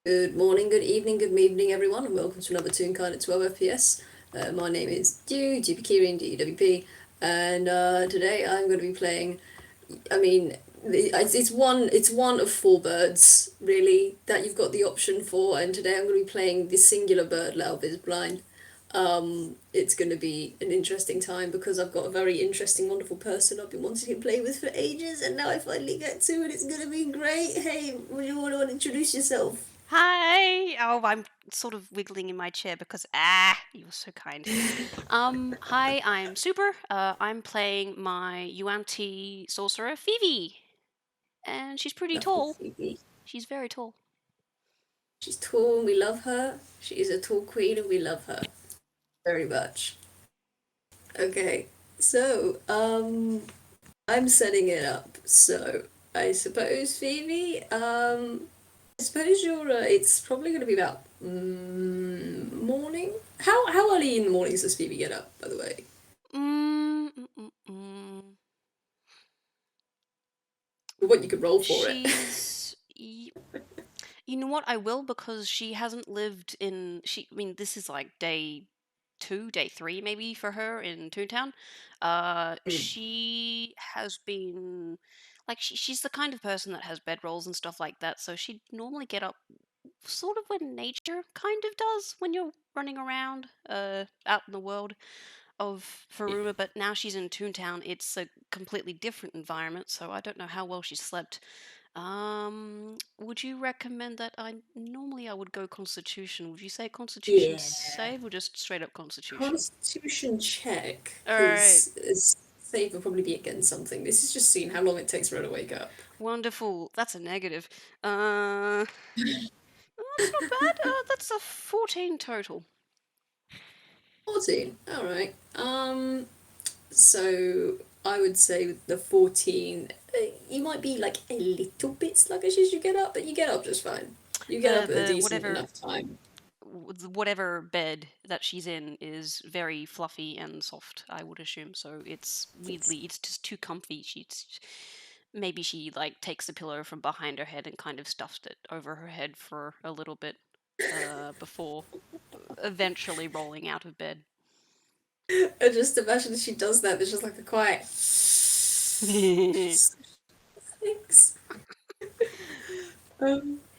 Good morning, good evening, good evening, everyone, and welcome to another Toontime at 12 FPS. My name is Dewpie Kirin, D.E.W.P, and today I'm going to be playing. I mean, it's one of four birds really that you've got the option for, and today I'm going to be playing the singular bird, Loud is Blind. It's going to be an interesting time because I've got a very interesting, wonderful person I've been wanting to play with for ages, and now I finally get to, and it's going to be great. Hey, would you want to introduce yourself? Hi! Oh, I'm sort of wiggling in my chair because you were so kind. Hi, I'm Super. I'm playing my Yuan-Ti sorcerer, Fivi. And she's pretty Lovely tall. Phoebe. She's very tall. She's tall and we love her. She is a tall queen and we love her very much. Okay, so I'm setting it up. So I suppose Phoebe, I suppose you're. It's probably going to be about morning. How early in the mornings does Phoebe get up? By the way, Mm, mm, mm, mm. what you could roll for it. She's. You know what? I will because she hasn't lived in. I mean, this is like day 2, day 3, maybe for her in Toontown. She has been like she's the kind of person that has bedrolls and stuff like that. So she'd normally get up sort of when nature kind of does when you're running around out in the world of Faruma. But now she's in Toontown. It's a completely different environment. So I don't know how well she's slept. Would you recommend that I would go Constitution? Would you say Constitution Yeah. save or just straight up Constitution? Constitution check, All right, because save will probably be against something. This is just seeing how long it takes for her to wake up. wonderful. That's a negative. That's not bad. That's a 14 total. 14. All right. So I would say with the 14, you might be like a little bit sluggish as you get up, but you get up just fine. You get up at a The decent enough time. whatever bed that she's in is very fluffy and soft, I would assume. So it's just too comfy. Maybe she like takes the pillow from behind her head and kind of stuffed it over her head for a little bit before eventually rolling out of bed. I just imagine she does that. There's just like a quiet thanks.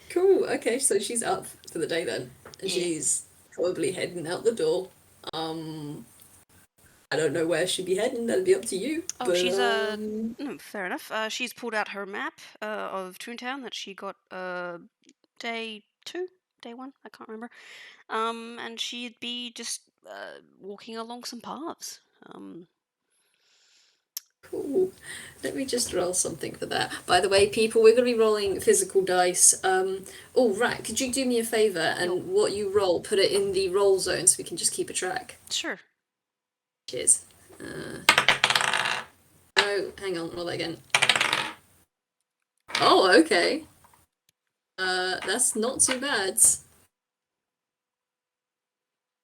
Cool. Okay, so she's up for the day then, and Yeah. she's probably heading out the door. Um, I don't know where she'd be heading. That'd be up to you. Oh, But she's no, fair enough. She's pulled out her map of Toontown that she got day 2, day 1, I can't remember. And she'd be just walking along some paths. cool. Let me just roll something for that. By the way, people, we're going to be rolling physical dice. Oh, right. Could you do me a favor Yo, and what you roll, put it in the roll zone so we can just keep a track? sure. Cheers. Oh, hang on. Roll that again. Oh, okay. That's not too bad.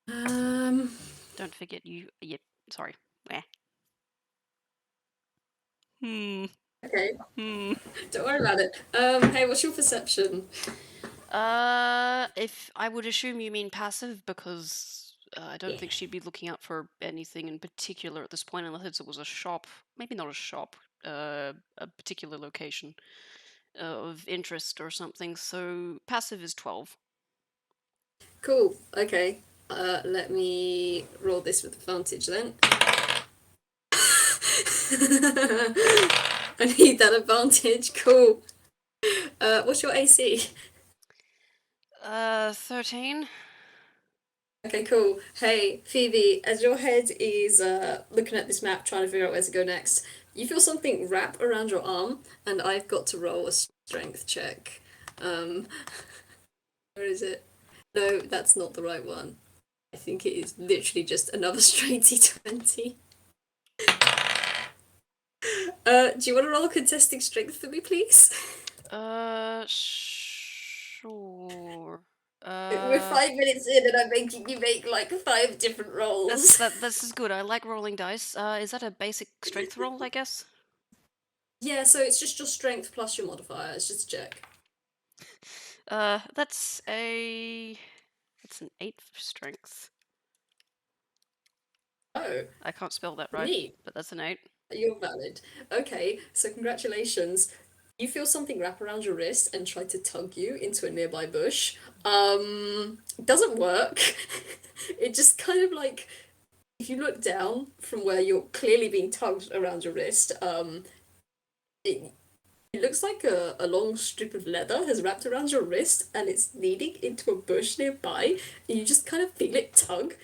Um, Don't forget you. Yeah, sorry. Eh. Hmm. okay. Hmm. Don't worry about it. Hey, what's your perception? If I would assume you mean passive because I don't Yeah. think she'd be looking out for anything in particular at this point, unless it was a shop. Maybe not a shop. A particular location of interest or something. So passive is 12. Cool. Okay. Let me roll this with advantage then. I need that advantage. Cool. What's your AC? 13. Okay, cool. Hey, Phoebe, as your head is looking at this map, trying to figure out where to go next, you feel something wrap around your arm, and I've got to roll a strength check. Um, where is it? No, that's not the right one. I think it is literally just another straight D20. Do you want to roll contesting strength for me, please? Sure. We're 5 minutes in, and I'm making you make like 5 different rolls. This is good. I like rolling dice. Is that a basic strength roll, I guess? Yeah, so it's just your strength plus your modifier. It's just a check. That's an 8 for strength. Oh, I can't spell that right, neat. but that's an 8. You're valid. Okay, so congratulations. You feel something wrap around your wrist and try to tug you into a nearby bush. Doesn't work. It just kind of like if you look down from where you're clearly being tugged around your wrist, it, it looks like a long strip of leather has wrapped around your wrist and it's leading into a bush nearby, and you just kind of feel it tug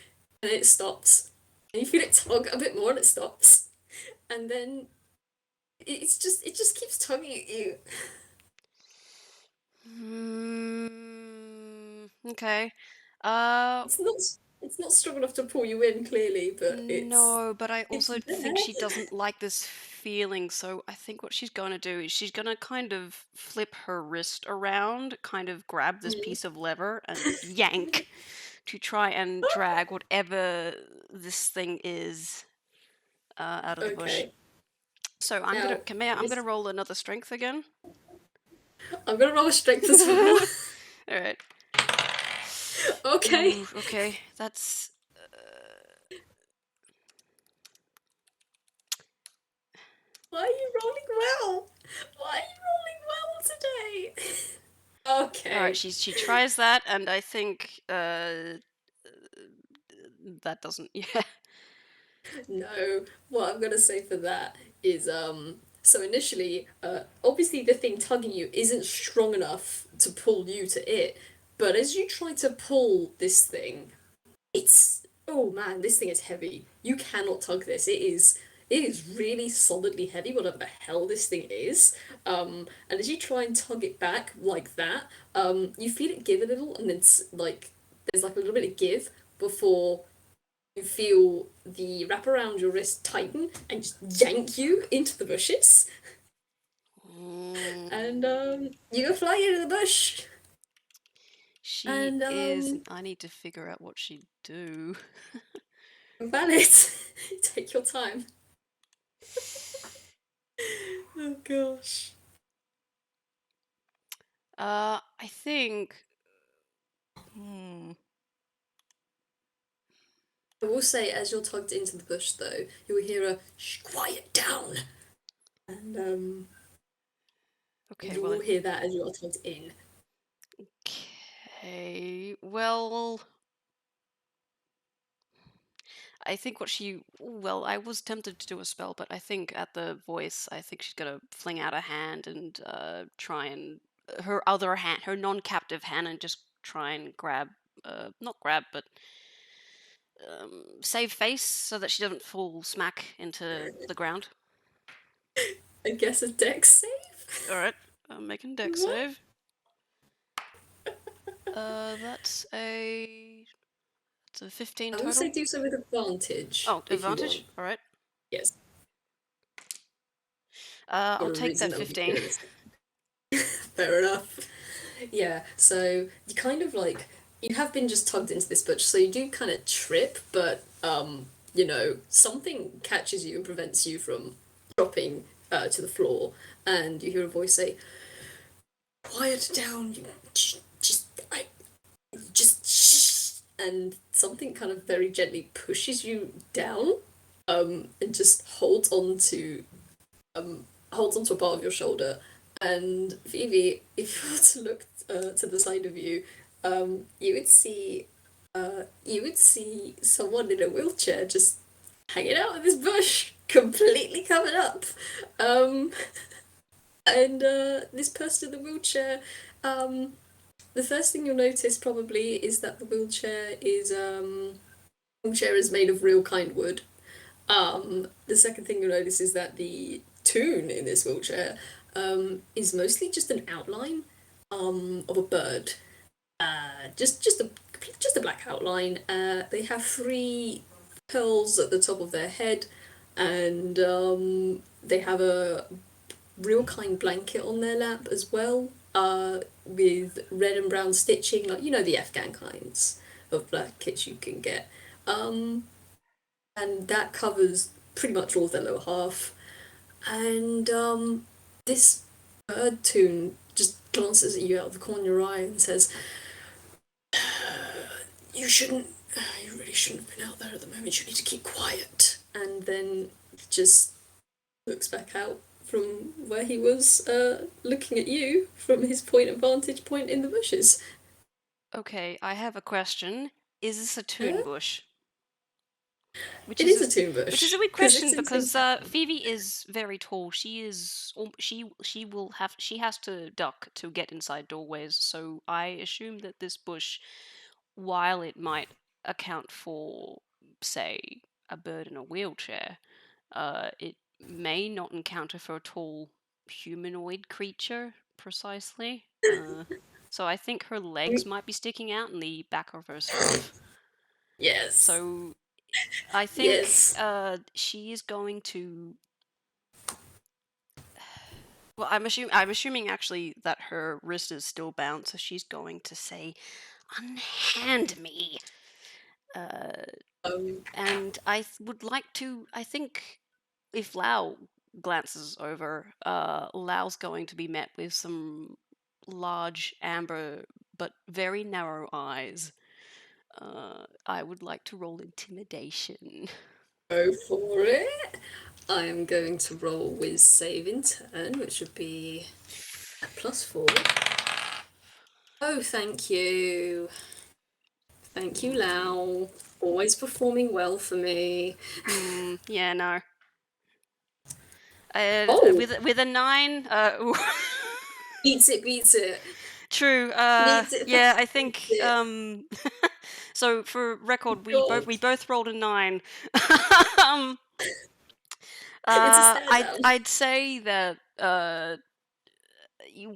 and it stops. And you feel it tug a bit more and it stops. And then it just keeps tugging at you. Okay. Uh, It's not it's not strong enough to pull you in clearly, but no, but I it's also think there. she doesn't like this feeling, so I think what she's gonna do is she's gonna kind of flip her wrist around, kind of grab this Mm. piece of lever and yank to try and drag whatever this thing is out of the bush. Okay. So I'm gonna Now I'm gonna roll another strength again. I'm gonna roll a strength as well. All right. Okay. Ooh, okay. That's Why are you rolling well? Why are you rolling well today? all right. Okay. She tries that, and I think that doesn't. Yeah. No, what I'm gonna say for that is so initially, obviously the thing tugging you isn't strong enough to pull you to it, but as you try to pull this thing, it's oh man, this thing is heavy. You cannot tug this. It is really solidly heavy, whatever the hell this thing is. And as you try and tug it back like that, you feel it give a little, and it's like there's like a little bit of give before you feel the wrap around your wrist tighten and just yank you into the bushes, and you go flying into the bush. She And is. I need to figure out what she'd do. valid. Take your time. Oh gosh. I think. Hmm. I will say, as you're tugged into the bush, though, you will hear a "Shh, quiet down," and Okay. you Well. will hear that as you are tugged in. Okay. Well. I think what she. Well, I was tempted to do a spell, but I think at the voice, I think she's gonna fling out a hand and try and her other hand, her non-captive hand, and just try and grab. Not grab, but save face so that she doesn't fall smack into the ground. I guess a dex save. All right, I'm making deck What? save. That's a 15 I will say total. do so with advantage Oh, if you want. advantage. All right. Yes, I'll for a take reason that that will be 15. clear. Fair enough. Yeah, so you kind of like you have been just tugged into this butch, so you do kind of trip, but something catches you and prevents you from dropping to the floor, and you hear a voice say, "Quiet down, you just shh," and something kind of very gently pushes you down, and just holds onto a part of your shoulder. And Phoebe, if you were to look to the side of you, you would see someone in a wheelchair just hanging out in this bush, completely covered up. Um, and this person in the wheelchair, um, the first thing you'll notice probably is that the wheelchair is made of real kind wood. The second thing you'll notice is that the toon in this wheelchair is mostly just an outline of a bird. Just a black outline. They have three pearls at the top of their head, and they have a real kind blanket on their lap as well, with red and brown stitching, like the Afghan kinds of blankets you can get. Um, and that covers pretty much all of their lower half. And this bird toon just glances at you out of the corner of your eye and says, you shouldn't, you really shouldn't have been out there at the moment. You need to keep quiet. And then just looks back out from where he was looking at you from his vantage point in the bushes. Okay, I have a question. Is this a toon Uh, bush? Which it is is a a toon which is bush a weird because question it's in because Toontown. Phoebe is very tall. She has to duck to get inside doorways. So I assume that this bush, while it might account for, say, a bird in a wheelchair, it may not encounter for a tall humanoid creature precisely. So I think her legs might be sticking out in the back of her stuff. Yes. So I think Yes. she is going to. Well, I'm assuming actually that her wrist is still bound, so she's going to say, "Unhand me." Uh, Um, and would like to. I think if Lao glances over, Lao's going to be met with some large amber but very narrow eyes. I would like to roll intimidation. go for it. I am going to roll with save in turn, which would be at +4. Oh, thank you. Thank you, Lau. Always performing well for me. Yeah, no. Oh, With a 9, ooh. beats it, beats it. True. Beats it, Yeah, I fucking beats think. it. So for record, God. we both rolled a 9. um, It's a stare down. I'd say that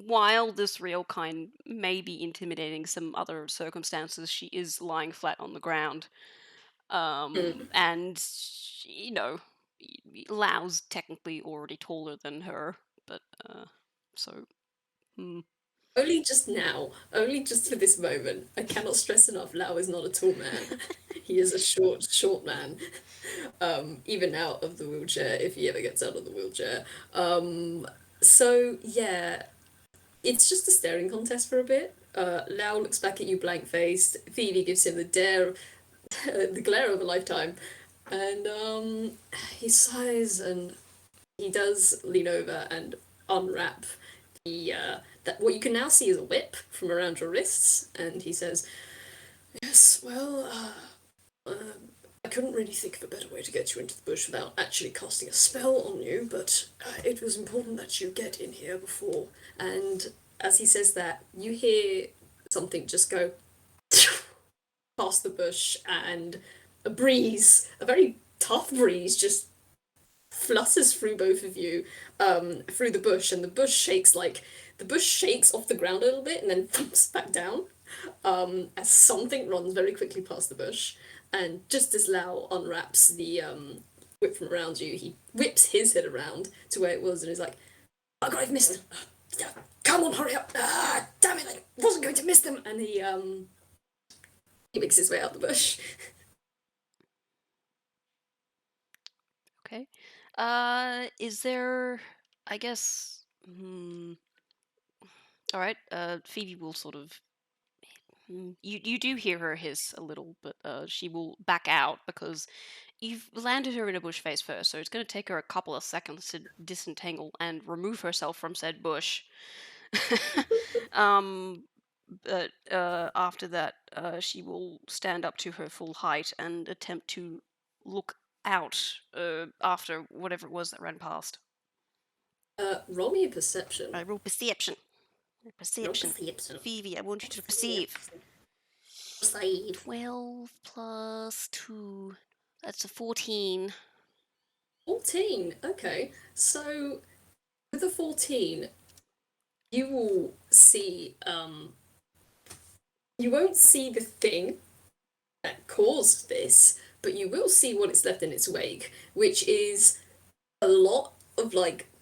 while this real kind may be intimidating some other circumstances, she is lying flat on the ground. And you know, Lau's technically already taller than her, but so. Hmm. Only just now, only just for this moment. I cannot stress enough, Lau is not a tall man. He is a short man. Even out of the wheelchair, if he ever gets out of the wheelchair. So yeah, it's just a staring contest for a bit. Lau looks back at you blank faced. Phoebe gives him the glare of a lifetime, and he sighs and he does lean over and unwrap the that what you can now see is a whip from around your wrists, and he says, "Yes, well, I couldn't really think of a better way to get you into the bush without actually casting a spell on you, but it was important that you get in here before." And as he says that, you hear something just go past the bush, and a very tough breeze, just flutters through both of you, through the bush, and the bush shakes off the ground a little bit and then thumps back down, as something runs very quickly past the bush. And just as Lau unwraps the whip from around you, he whips his head around to where it was and is like, "Oh God, I've missed them! Come on, hurry up! Ah, damn it! I wasn't going to miss them!" And he makes his way out the bush. Okay. Is there? I guess. All right. Phoebe will sort of. You do hear her hiss a little, but she will back out because you've landed her in a bush face first, so it's going to take her a couple of seconds to disentangle and remove herself from said bush. um, but after that, she will stand up to her full height and attempt to look out after whatever it was that ran past. Roll me a perception. I roll perception. Roll Perception. perception. Phoebe, I want you to perceive. Perceive. 12 plus 2. That's a 14. 14. Okay. So with a 14, you will see you won't see the thing that caused this, but you will see what it's left in its wake, which is a lot of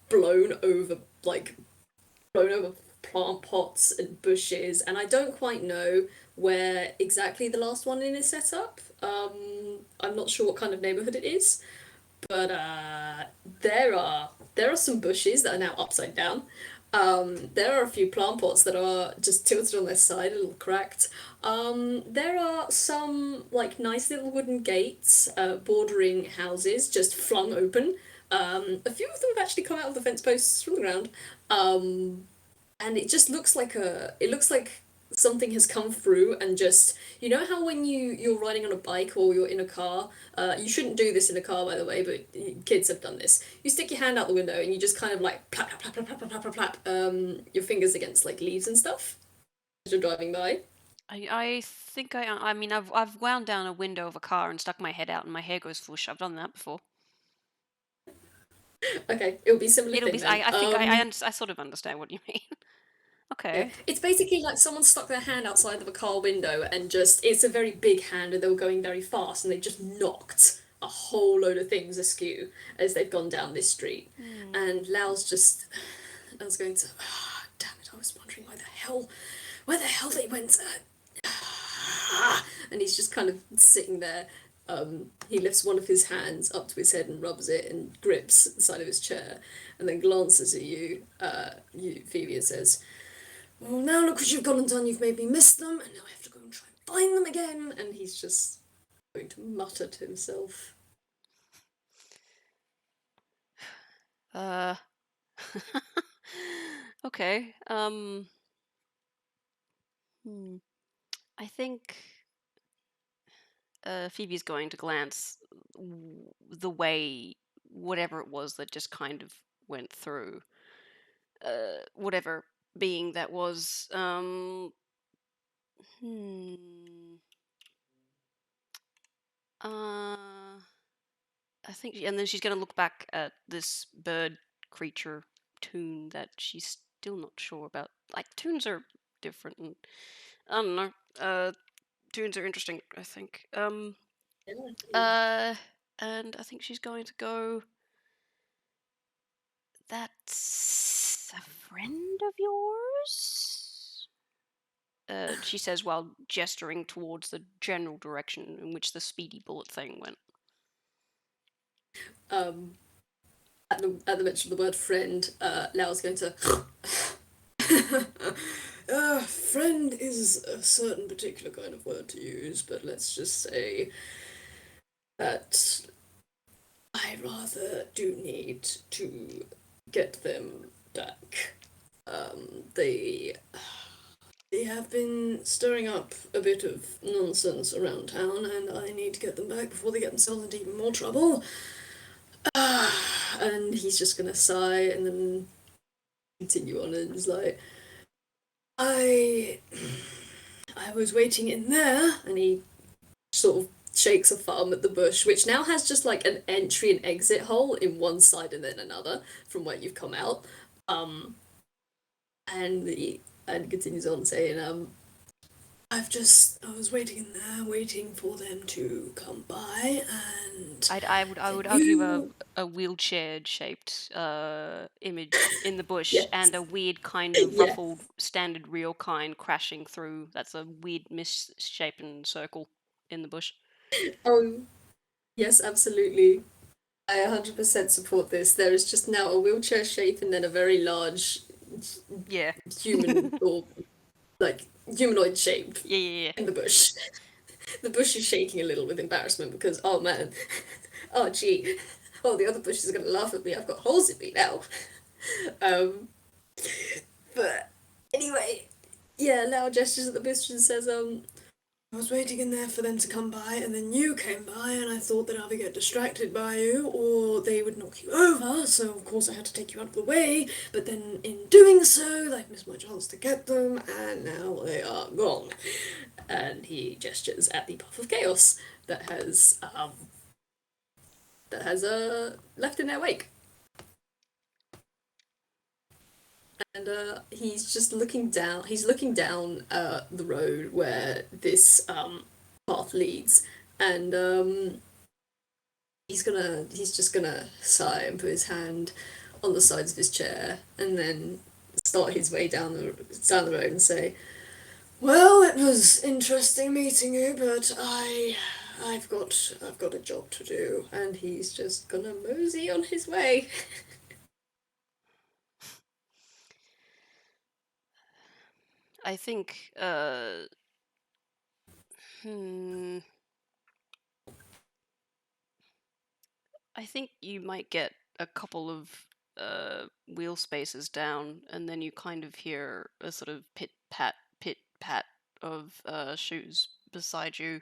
blown over plant pots and bushes, and I don't quite know where exactly the last one in is set up. I'm not sure what kind of neighborhood it is, but there are some bushes that are now upside down. There are a few plant pots that are just tilted on their side, a little cracked. There are some like nice little wooden gates bordering houses just flung open. A few of them have actually come out of the fence posts from the ground. Um, and it just looks like it looks like something has come through and just, you know how when you're riding on a bike or you're in a car, you shouldn't do this in a car by the way, but kids have done this. You stick your hand out the window and you just kind of like plap plap plap plap plap plap plap plap, your fingers against like leaves and stuff as you're driving by. I think I mean I've wound down a window of a car and stuck my head out and my hair goes fush. I've done that before. Okay, it'll be a similar It'll thing be. then. I think I sort of understand what you mean. Yeah, Okay. it's basically like someone stuck their hand outside of a car window and just, it's a very big hand and they were going very fast and they just knocked a whole load of things askew as they've gone down this street. Hmm. And Lao's just, I was going to, damn it, I was wondering where the hell they went. And he's just kind of sitting there. He lifts one of his hands up to his head and rubs it and grips the side of his chair and then glances at Phoebe, and says, well, now look what you've gone and done. You've made me miss them, and now I have to go and try and find them again. And he's just going to mutter to himself. Uh. Okay. Hmm. I think Phoebe's going to glance the way whatever it was that just kind of went through. Whatever being that was. Hmm. Uh. I think, and then she's going to look back at this bird creature Toon that she's still not sure about. Like Toons are different, and I don't know. Toons are interesting. I think. Yeah. Uh, and I think she's going to go. That's a friend of yours. She says while gesturing towards the general direction in which the speedy bullet thing went. Um, at the mention of the word friend, Lao's going to. Friend is a certain particular kind of word to use, but let's just say that I rather do need to get them back. They have been stirring up a bit of nonsense around town, and I need to get them back before they get themselves into even more trouble. And he's just gonna sigh and then continue on, and he's like, I I was waiting in there, and he sort of shakes a thumb at the bush, which now has just like an entry and exit hole in one side and then another from where you've come out. Um, and the and continues on saying, I was waiting in there, waiting for them to come by, and I then would argue you. a wheelchair shaped image in the bush and Yes, a weird kind of yes. ruffled standard real kind crashing through. That's a weird misshapen circle in the bush. Oh, yes, absolutely. I 100% support this. There is just now a wheelchair shape and then a very large Yeah. human or like humanoid shape Yeah, yeah, in the bush. The bush is shaking a little with embarrassment because, oh man, oh gee, oh the other bush is gonna laugh at me. I've got holes in me now. Um, but anyway, yeah, Lau gestures at the bush and says, I was waiting in there for them to come by, and then you came by, and I thought that I'd either get distracted by you or they would knock you over, so of course I had to take you out of the way. But then in doing so, I've missed my chance to get them, and now they are gone. And he gestures at the puff of chaos that has left in their wake. And he's just looking down. He's looking down the road where this path leads, and he's just gonna sigh and put his hand on the sides of his chair, and then start his way down the road and say, "Well, it was interesting meeting you, but I've got a job to do," and he's just gonna mosey on his way. I think, hmm, I think you might get a couple of wheel spaces down, and then you kind of hear a sort of pit pat of shoes beside you.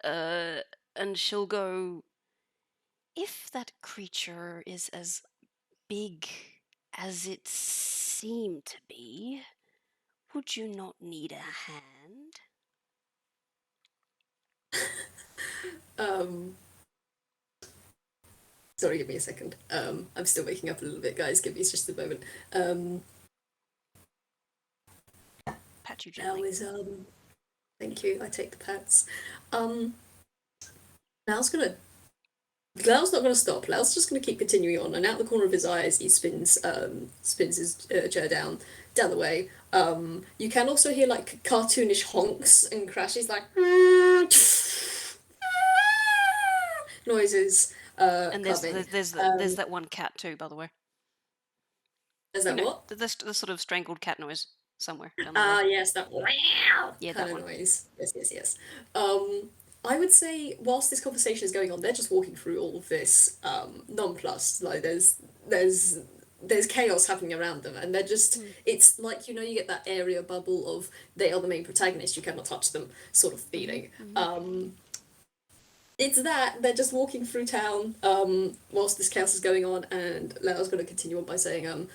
Uh, and she'll go, if that creature is as big as it seemed to be, would you not need a hand? Um, Sorry, give me a second. I'm still waking up a little bit, guys. Give me just a moment. Pat you Now gently. is thank you. I take the pats. Um, Now's gonna. Lau's not gonna stop. Lau's just gonna keep continuing on, and out the corner of his eyes, he spins his chair down the way. You can also hear like cartoonish honks and crashes, like noises And coming. there's that one cat too, by the way. Is You that know, what? the sort of strangled cat noise somewhere down the Ah, road. yes, that wow Yeah, kind that of one. noise. Yes, yes, yes. I would say whilst this conversation is going on, they're just walking through all of this nonplussed. Like there's chaos happening around them, and they're just Mm. it's like you get that area bubble of they are the main protagonist, you cannot touch them sort of Mhm. feeling. Mhm. It's that they're just walking through town whilst this chaos is going on, and Lao's going to continue on by saying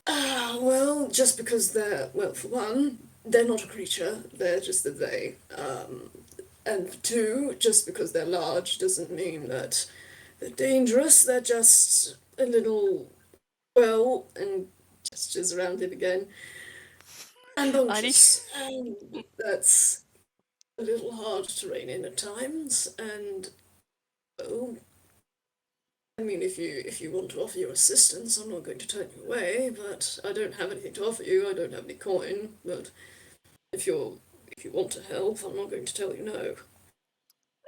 well, just because well, for one, they're not a creature, they're just a they. And for two, just because they're large doesn't mean that they're dangerous, they're just a little, well, and gestures around him again, I need. rambunctious. And that's a little hard to rein in at times, and, well, I mean, if you want to offer your assistance, I'm not going to turn you away, but I don't have anything to offer you, I don't have any coin, but if you want to help, I'm not going to tell you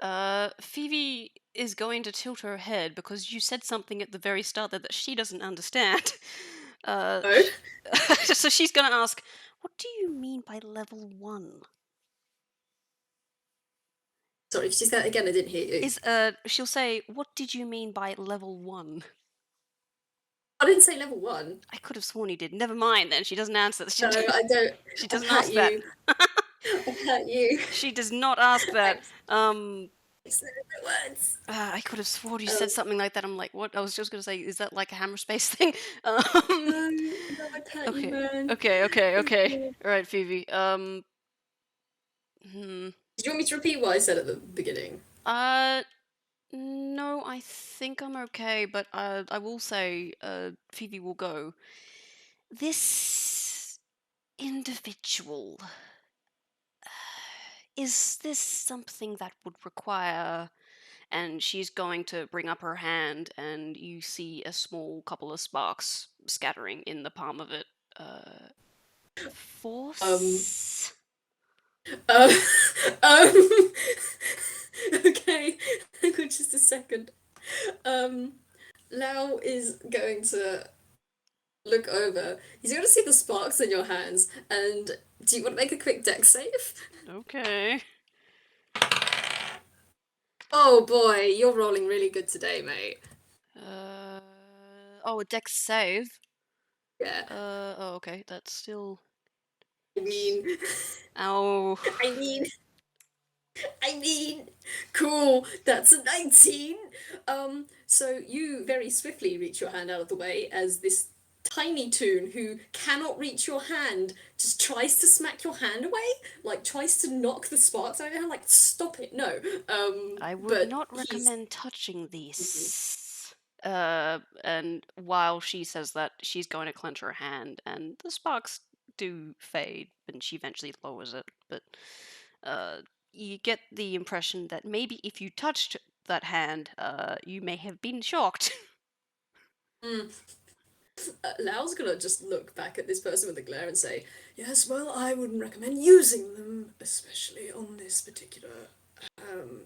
no. Phoebe is going to tilt her head because you said something at the very start that she doesn't understand. No? So she's going to ask, "What do you mean by level 1?" Sorry, could you say that again? I didn't hear you. She'll say, "What did you mean by level 1?" I didn't say level one. I could have sworn he did. Never mind then. She doesn't answer. No, I don't. She I've doesn't had ask that. you. I've had you. She does not ask that. I said the words. I could have sworn you said Um, something like that. I'm like, what? I was just gonna say, is that like a hammer space thing? no, no, I pat you, Okay, man. okay. Did All right, Phoebe. Hmm. you want me to repeat what I said at the beginning? Uh, no, I think I'm okay, but I will say, Phoebe will go. This individual, is this something that would require? And she's going to bring up her hand, and you see a small couple of sparks scattering in the palm of it. Uh, Um, Force? um, um, okay, hang on just a second. Um, Lau is going to look over. He's going to see the sparks in your hands, and do you want to make a quick deck save? Okay. Oh boy, you're rolling really good today, mate. Uh, oh, a dex save. Yeah, Oh, okay. That's still. I mean, Ow. I mean, I mean, cool. That's a 19. So you very swiftly reach your hand out of the way as this tiny toon who cannot reach your hand just tries to smack your hand away, like tries to knock the sparks out of your hand, like stop it, no. I would But not he's recommend touching these. And while she says that, she's going to clench her hand, and the sparks do fade, and she eventually lowers it. But uh, you get the impression that maybe if you touched that hand, you may have been shocked. mm, Lao's gonna just look back at this person with a glare and say, "Yes, well, I wouldn't recommend using them, especially on this particular um,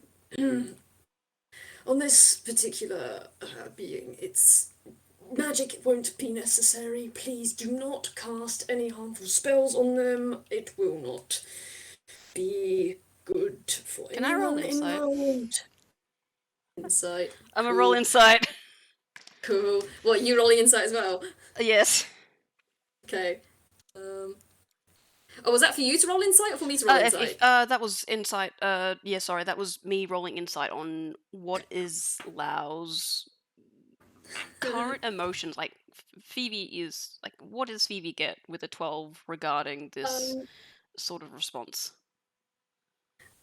on this particular being. It's magic won't be necessary. Please do not cast any harmful spells on them. It will not be good for Can I roll anyone insight? involved. Insight. I'm a roll Cool. insight. Cool. What, you rolling insight as well? Yes. Okay. Oh, was that for you to roll insight or for me to roll If insight? that was insight. Yeah, sorry, that was me rolling insight on what is Lau's current emotions. Like, Phoebe is like, what does Phoebe get with a 12 regarding this um, sort of response?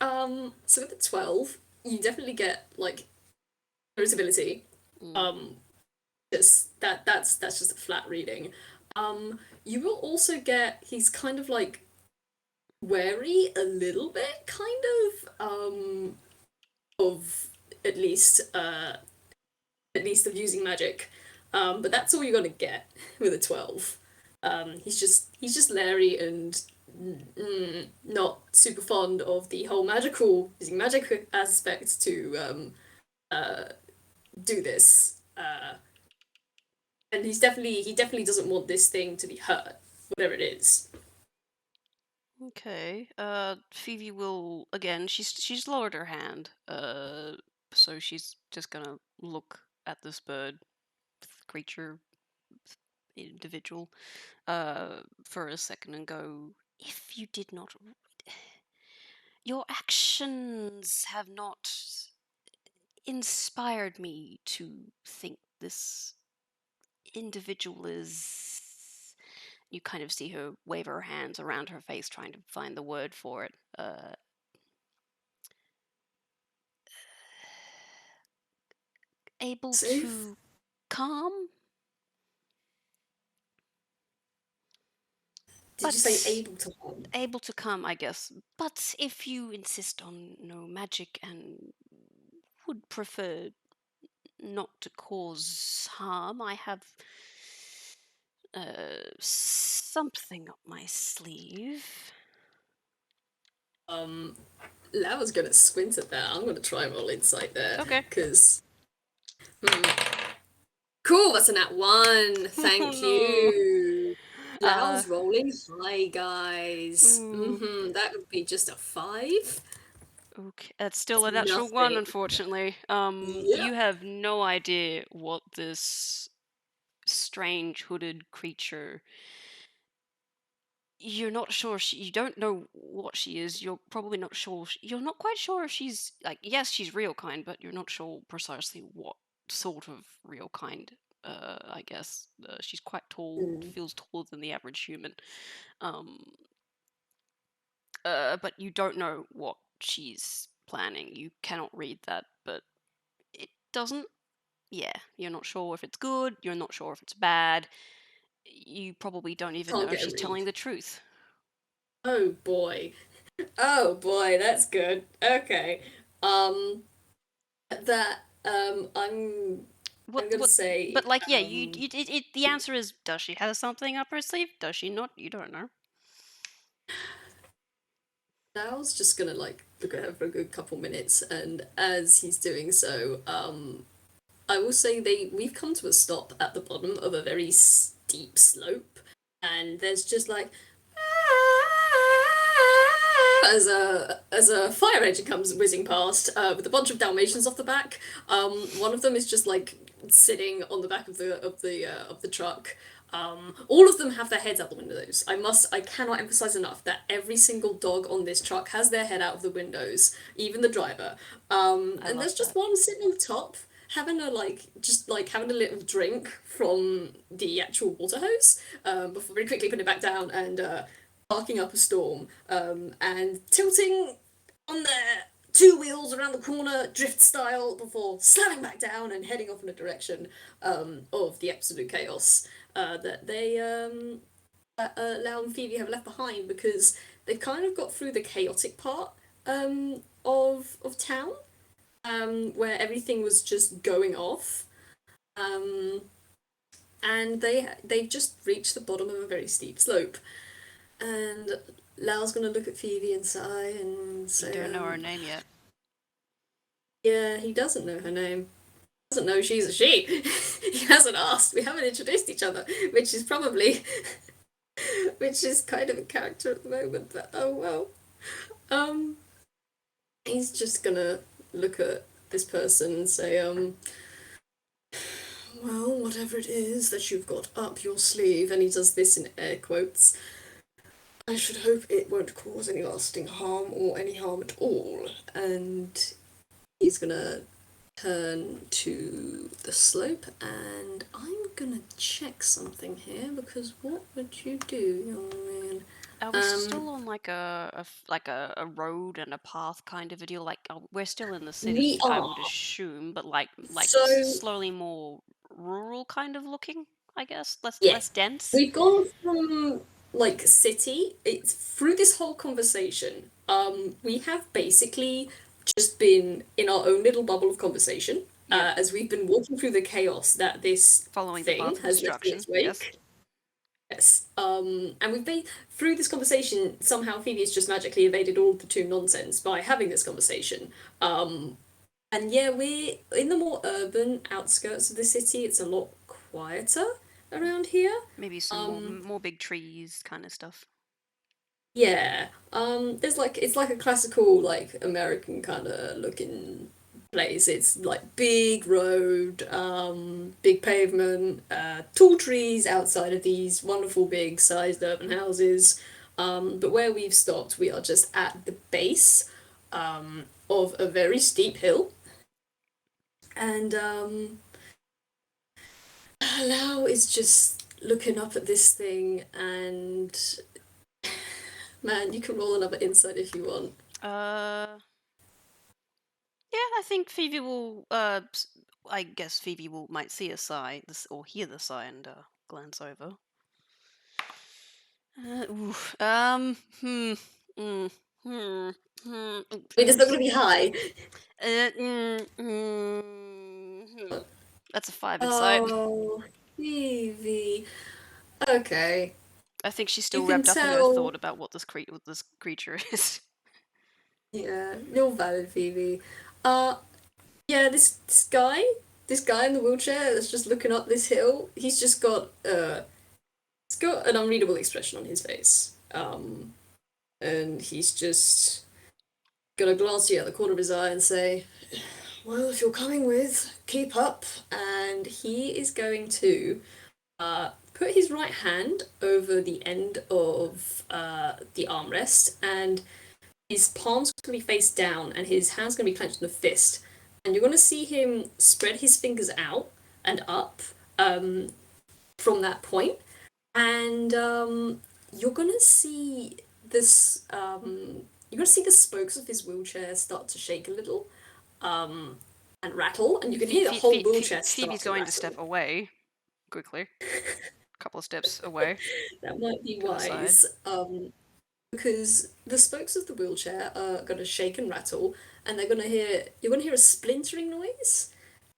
so with the 12, you definitely get like irritability. Mm. Um, just that's just a flat reading. You will also get he's kind of like wary a little bit, kind of at least of using magic. But that's all you're gonna get with a 12. He's just leery and not super fond of the whole magical using magic aspect to do this. And he definitely doesn't want this thing to be hurt, whatever it is. Okay. Phoebe will again. She's lowered her hand. So she's just gonna look at this bird, creature, individual, for a second and go. If you did not, your actions have not inspired me to think this individual is. You kind of see her wave her hands around her face, trying to find the word for it. Able Safe? to calm, Did you say but able to harm? able to calm, I guess. But if you insist on no magic and would prefer not to cause harm, I have something up my sleeve. Laura's gonna squint at that. I'm gonna try and roll insight there, Okay. because cool, that's a nat one. Oh Thank no. you. Uh, Lau's rolling high, guys. ooh. That would be just a 5. Okay, that's still It's a natural one, nothing. unfortunately. Yep. You have no idea what this strange hooded creature. You're not sure you don't know what she is. You're probably not sure. You're not quite sure if she's like, yes, she's real kind, but you're not sure precisely what sort of real kind. I guess she's quite tall. Mm. Feels taller than the average human. Um, but you don't know what she's planning. You cannot read that, but it doesn't. Yeah, you're not sure if it's good. You're not sure if it's bad. You probably don't even Can't know if get a she's telling read. the truth. Oh boy. Oh boy, that's good. Okay. Um, that I'm gonna What? say But like, yeah, the answer is, does she have something up her sleeve? Does she not? You don't know. Dow's just gonna like look at her for a good couple minutes, and as he's doing so, I will say we've come to a stop at the bottom of a very steep slope, and there's just like as a fire engine comes whizzing past with a bunch of Dalmatians off the back. One of them is just like sitting on the back of the truck. All of them have their heads out the windows. I cannot emphasize enough that every single dog on this truck has their head out of the windows, even the driver. I And love there's just that. one sitting on top, having a little drink from the actual water hose, before very quickly putting it back down and barking up a storm, and tilting on their two wheels around the corner, drift style, before slamming back down and heading off in a direction of the absolute chaos that Lau and Phoebe have left behind, because they've kind of got through the chaotic part of town, where everything was just going off. Um, and they've just reached the bottom of a very steep slope. And Lau's gonna look at Phoebe and sigh and You say, don't know her name yet. yeah, he doesn't know her name. doesn't know she's a she. He hasn't asked. We haven't introduced each other, which is probably, which is kind of a character at the moment. But oh well. Um, he's just gonna look at this person and say, well, whatever it is that you've got up your sleeve, and he does this in air quotes. I should hope it won't cause any lasting harm or any harm at all. And he's gonna turn to the slope, and I'm gonna check something here because what would you do, young man? Are we still on like a road and a path kind of a deal? Like we're still in the We city, I would are. assume, but like So slowly more rural kind of looking, I guess. yeah, Less dense. we've gone from like city. It's through this whole conversation. We have basically just been in our own little bubble of conversation. Yep. As we've been walking through the chaos that this Following the thing path of has left in destruction. its Yes. wake. Yes. And we've been through this conversation. Somehow Phoebe has just magically evaded all the Toon nonsense by having this conversation. And yeah, we're in the more urban outskirts of the city. It's a lot quieter around here. Maybe some more big trees kind of stuff. Yeah. There's like it's like a classical like American kind of looking place. It's like big road, big pavement, tall trees outside of these wonderful big sized urban houses. But where we've stopped, we are just at the base of a very steep hill. And Lau is just looking up at this thing, and man, you can roll another insight if you want. Yeah, I think Phoebe will. I guess Phoebe will might see a sigh, or hear the sigh, and glance over. Ooh, hmm, mm, hmm, hmm. Wait, it's not going to be high. That's a 5 insight. Oh, Evie. Okay. I think she's You still can wrapped up in her tell. thought about what this creature is. Yeah, you're valid, Phoebe. Uh, yeah, this guy in the wheelchair that's just looking up this hill. He's got an unreadable expression on his face. And he's just gonna glance at you at the corner of his eye and say, "Well, if you're coming with, keep up." And he is going to put his right hand over the end of the armrest, and his palms going to be face down, and his hand's going to be clenched in a fist. And you're going to see him spread his fingers out and up from that point, and you're going to see this. You're going to see the spokes of his wheelchair start to shake a little, and rattle, and you can hear the whole wheelchair start Phoebe's to going to rattle. step away quickly. A couple of steps away That might be to the side. wise. Because the spokes of the wheelchair are gonna shake and rattle, and you're gonna hear a splintering noise,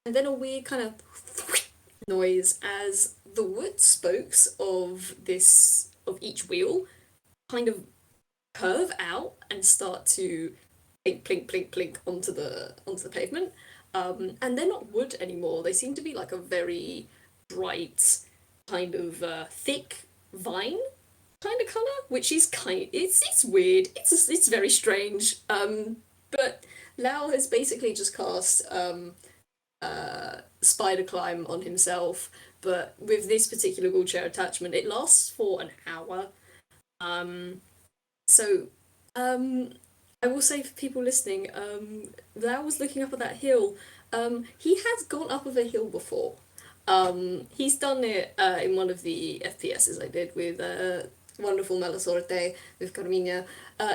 and then a weird kind of noise as the wood spokes of each wheel kind of curve out and start to plink plink plink plink onto the pavement. And they're not wood anymore. They seem to be like a very bright kind of thick vine kind of color, which is it's weird. It's very strange. But Lau has basically just cast spider climb on himself, but with this particular wheelchair attachment, it lasts for an hour. Um, so I will say for people listening, Lau was looking up at that hill. He has gone up of a hill before. He's done it in one of the FPSs I did with wonderful Melasorte with Carmina.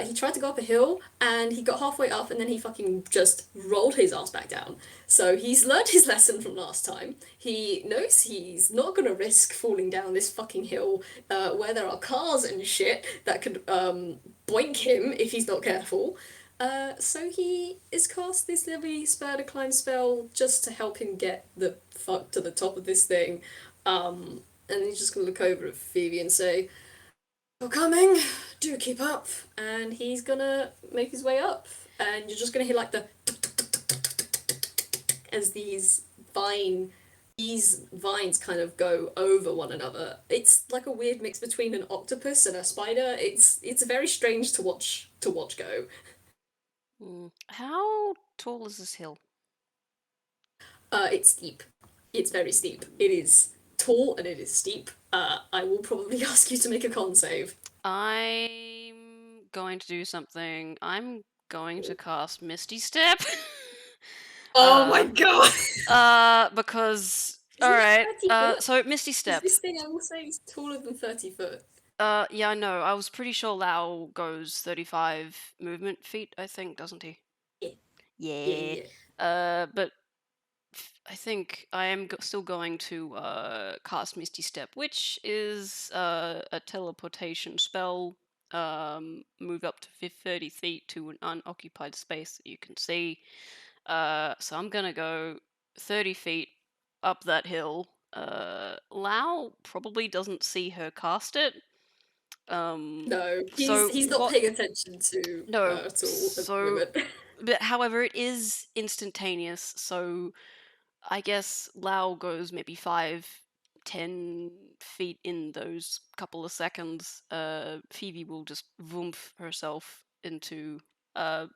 He tried to go up a hill and he got halfway up and then he fucking just rolled his ass back down. So he's learned his lesson from last time. He knows he's not gonna risk falling down this fucking hill where there are cars and shit that could boink him if he's not careful. So he is cast this lovely spur to climb spell just to help him get the fuck to the top of this thing. And he's just gonna look over at Phoebe and say, "You're coming, do keep up." And he's gonna make his way up. And you're just gonna hear like the as these these vines kind of go over one another. It's like a weird mix between an octopus and a spider. It's very strange to watch go. How tall is this hill? It's steep. It's very steep. It is tall and it is steep. I will probably ask you to make a con save. I'm going to do something. I'm going to cast Misty Step. Oh my god! Because Isn't it alright. 30 foot? So Misty Because Step. this thing I will say is taller than 30 foot. Yeah, I know. I was pretty sure Lao goes 35 movement feet, I think, doesn't he? Yeah, yeah, Yeah. yeah. But I think I am still going to cast Misty Step, which is a teleportation spell. Move up to 30 feet to an unoccupied space that you can see. So I'm gonna go 30 feet up that hill. Lao probably doesn't see her cast it. No, So he's not what? paying attention to No. her at all at the So, moment. but however, it is instantaneous. So I guess Lao goes maybe 5, 10 feet in those couple of seconds. Phoebe will just voomf herself into. Uh,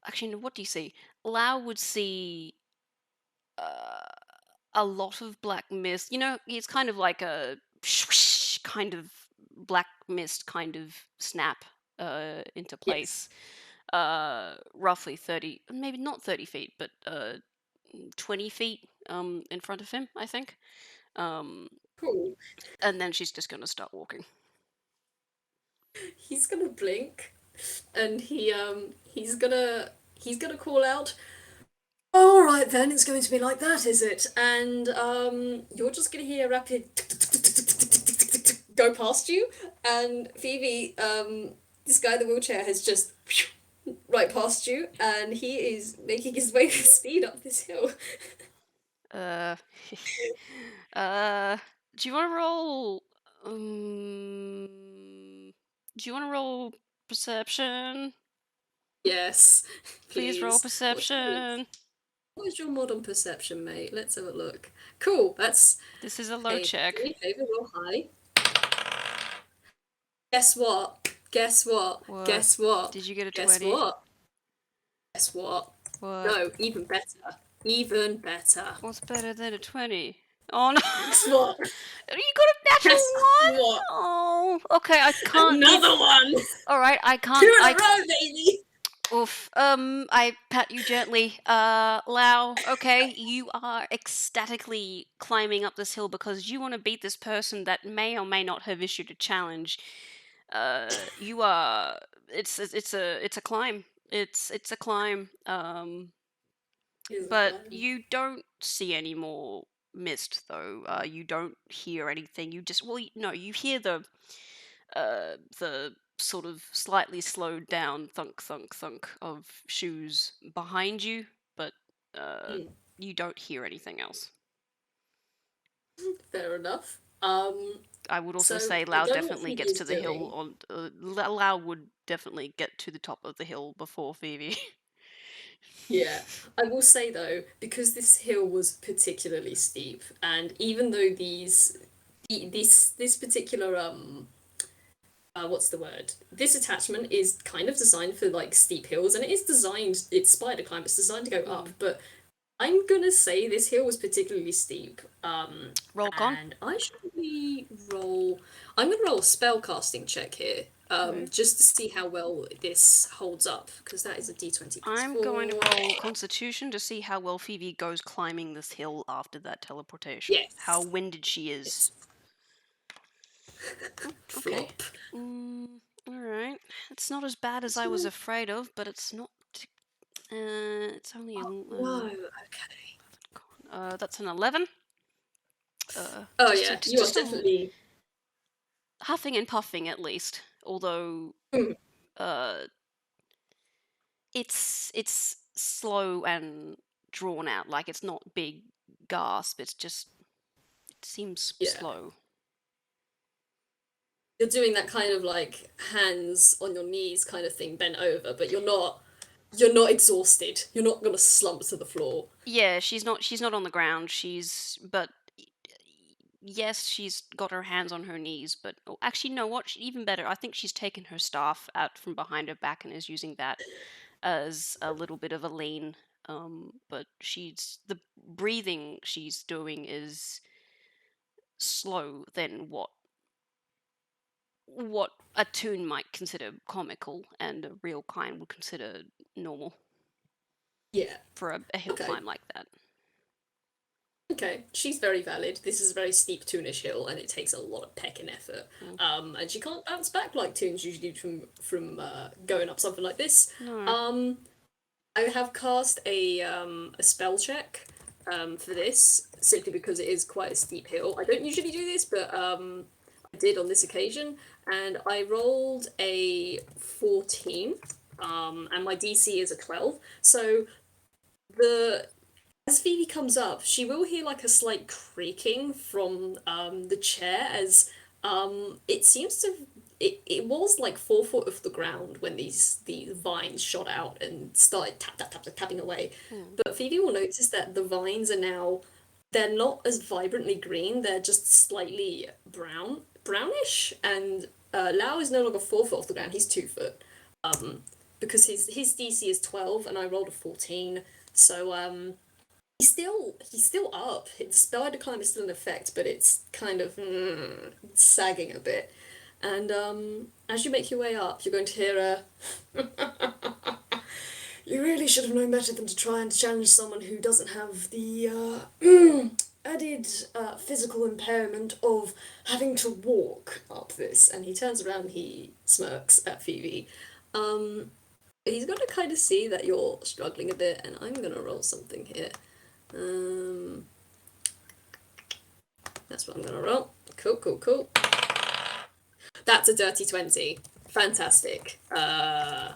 Actually, no, what do you see? Lao would see uh, a lot of black mist. You know, it's kind of like a kind of black mist kind of snap into Yes. place. Roughly 30, maybe not 30 feet, but 20 feet in front of him, I think. Um, Cool. and then she's just gonna start walking. He's gonna blink, and he's gonna call out. All right then, it's going to be like that, is it? And you're just gonna hear a rapid go past you, and Phoebe, this guy in the wheelchair has just right past you, and he is making his way with speed up this hill. Uh, uh, do you want to roll? Do you want to roll perception? Yes, Please roll please. perception. What is your modern perception, mate? Let's have a look. Cool. That's This is a low hey, do check. me a favor, roll high. Guess what? Guess what? What? Guess what? Did you get a Guess 20? what? Guess what? What? No, even better. Even better. What's better than a 20? Oh no! Guess what? You got a natural Guess one? what? Oh, okay, I can't give. Another one! Alright, I Two can't. in a row, baby! Oof. I pat you gently. Lau, okay, you are ecstatically climbing up this hill because you want to beat this person that may or may not have issued a challenge. You are. It's a climb. It's a climb. Here's a But plan. you don't see any more mist though. You don't hear anything. You just no, you hear the sort of slightly slowed down thunk thunk thunk of shoes behind you, but uh, Hmm, you don't hear anything else. fair enough. I would also So say I've Lao done what definitely Phoebe gets is to the hill doing. on. Lao would definitely get to the top of the hill before Phoebe. Yeah, I will say though, because this hill was particularly steep, and even though this particular what's the word? This attachment is kind of designed for like steep hills, and it is designed. It's spider climb. It's designed to go up, Mm. but I'm gonna say this hill was particularly steep. Roll con. And I should probably roll. I'm gonna roll a spell casting check here, Okay. just to see how well this holds up, because that is a D20 plus I'm going to four. roll Constitution to see how well Phoebe goes climbing this hill after that teleportation. How Yes. winded she is. Yes. Oh, okay. Flop. All right. It's not as bad as I was afraid of, but it's not. It's only a. No. Okay. That's an 11. Oh Just yeah, you are a definitely. huffing and puffing at least. Although, Hmm, uh, it's slow and drawn out. Like it's not big gasp. It's just it seems yeah. slow. You're doing that kind of like hands on your knees kind of thing, bent over, but you're not. you're not exhausted. You're not gonna slump to the floor. Yeah, she's not. She's not on the ground. But yes, she's got her hands on her knees. But oh, actually, no. Even better. I think she's taken her staff out from behind her back and is using that as a little bit of a lean. But the breathing she's doing is slow than what a toon might consider comical and a real climb would consider normal Yeah. for a hill Okay. climb like that. Okay, she's very valid. This is a very steep toonish hill, and it takes a lot of pecking effort. Mm. And she can't bounce back like toons usually do from going up something like this. No. I have cast a spell check for this simply because it is quite a steep hill. I don't usually do this, but I did on this occasion, and I rolled a 14, and my DC is a 12. So the as Phoebe comes up, she will hear like a slight creaking from the chair as it seems to it was like 4 foot off the ground when these vines shot out and started tapping away. Hmm. But Phoebe will notice that the vines are now they're not as vibrantly green, they're just slightly brownish, and Lau is no longer 4 foot off the ground, he's 2 foot. Because his DC is 12 and I rolled a 14. So he's still up. The spider climb is still in effect, but it's kind of sagging a bit. And as you make your way up, you're going to hear a. You really should have known better than to try and challenge someone who doesn't have the added physical impairment of having to walk up this. And he turns around and he smirks at Phoebe. Um, he's going to kind of see that you're struggling a bit, and I'm going to roll something here. Um, that's what I'm gonna roll. Cool, cool, cool. That's a dirty 20. Fantastic. That's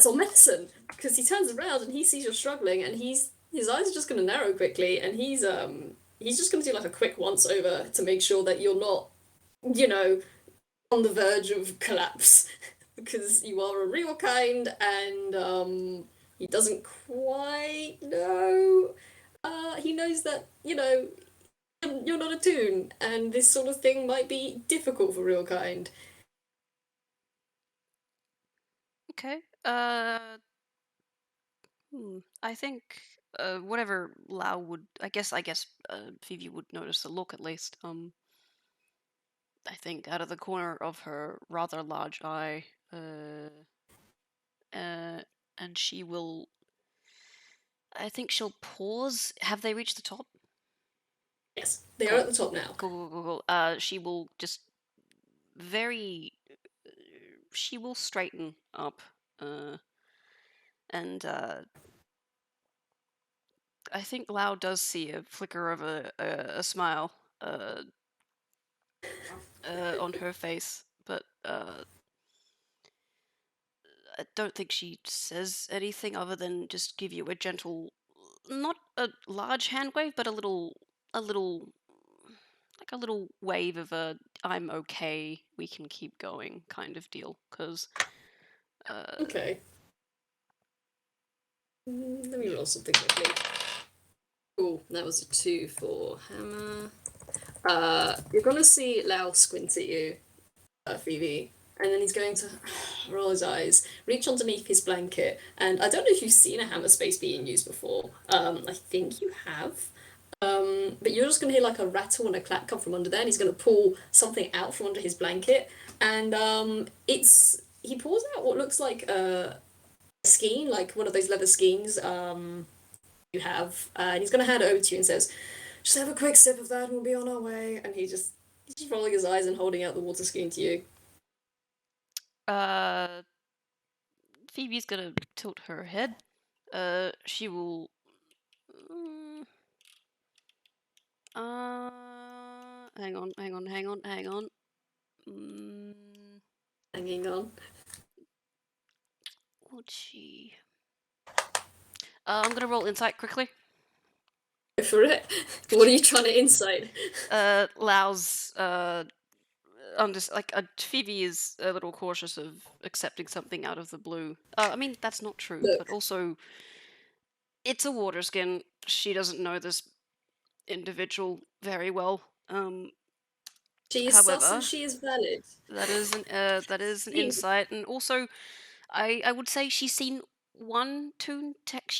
all medicine because he turns around and he sees you're struggling, and his eyes are just gonna narrow quickly, and he's just gonna do like a quick once over to make sure that you're not, you know, on the verge of collapse because you are a real kind, and he doesn't quite know. He knows that, you're not a toon, and this sort of thing might be difficult for real kind. Okay. I think whatever Lau would. I guess Phoebe would notice the look at least. I think out of the corner of her rather large eye, uh, and she will. I think she'll pause. Have they reached the top? Yes, they are Cool. at the top now. Cool, cool, cool, cool. She will just very. She will straighten up, and I think Lau does see a flicker of a smile on her face, but I don't think she says anything other than just give you a gentle, not a large hand wave, but a little, like a little wave of a "I'm okay, we can keep going" kind of deal. Because Okay. Let me roll something quickly. Cool, that was a 2 for hammer. You're gonna see Lau squint at you, Phoebe, and then he's going to roll his eyes, reach underneath his blanket, and I don't know if you've seen a hammer space being used before. I think you have. But you're just gonna hear like a rattle and a clap come from under there, and he's gonna pull something out from under his blanket, and he pulls out what looks like a skein, like one of those leather skeins you have, and he's gonna hand it over to you and says, "Just have a quick sip of that, and we'll be on our way." And he's just rolling his eyes and holding out the water skein to you. uh, Phoebe's gonna tilt her head. She will. Hang on, hang on, hang on, hang on. Hanging on. Would she? I'm gonna roll insight quickly. Go for it. What are you trying to insight? Lau's Phoebe is a little cautious of accepting something out of the blue. I mean, that's not true, but Look, also it's a water skin. She doesn't know this individual very well. she is sus and However, she is valid. that is an See, insight, and also I would say she's seen one toon tech.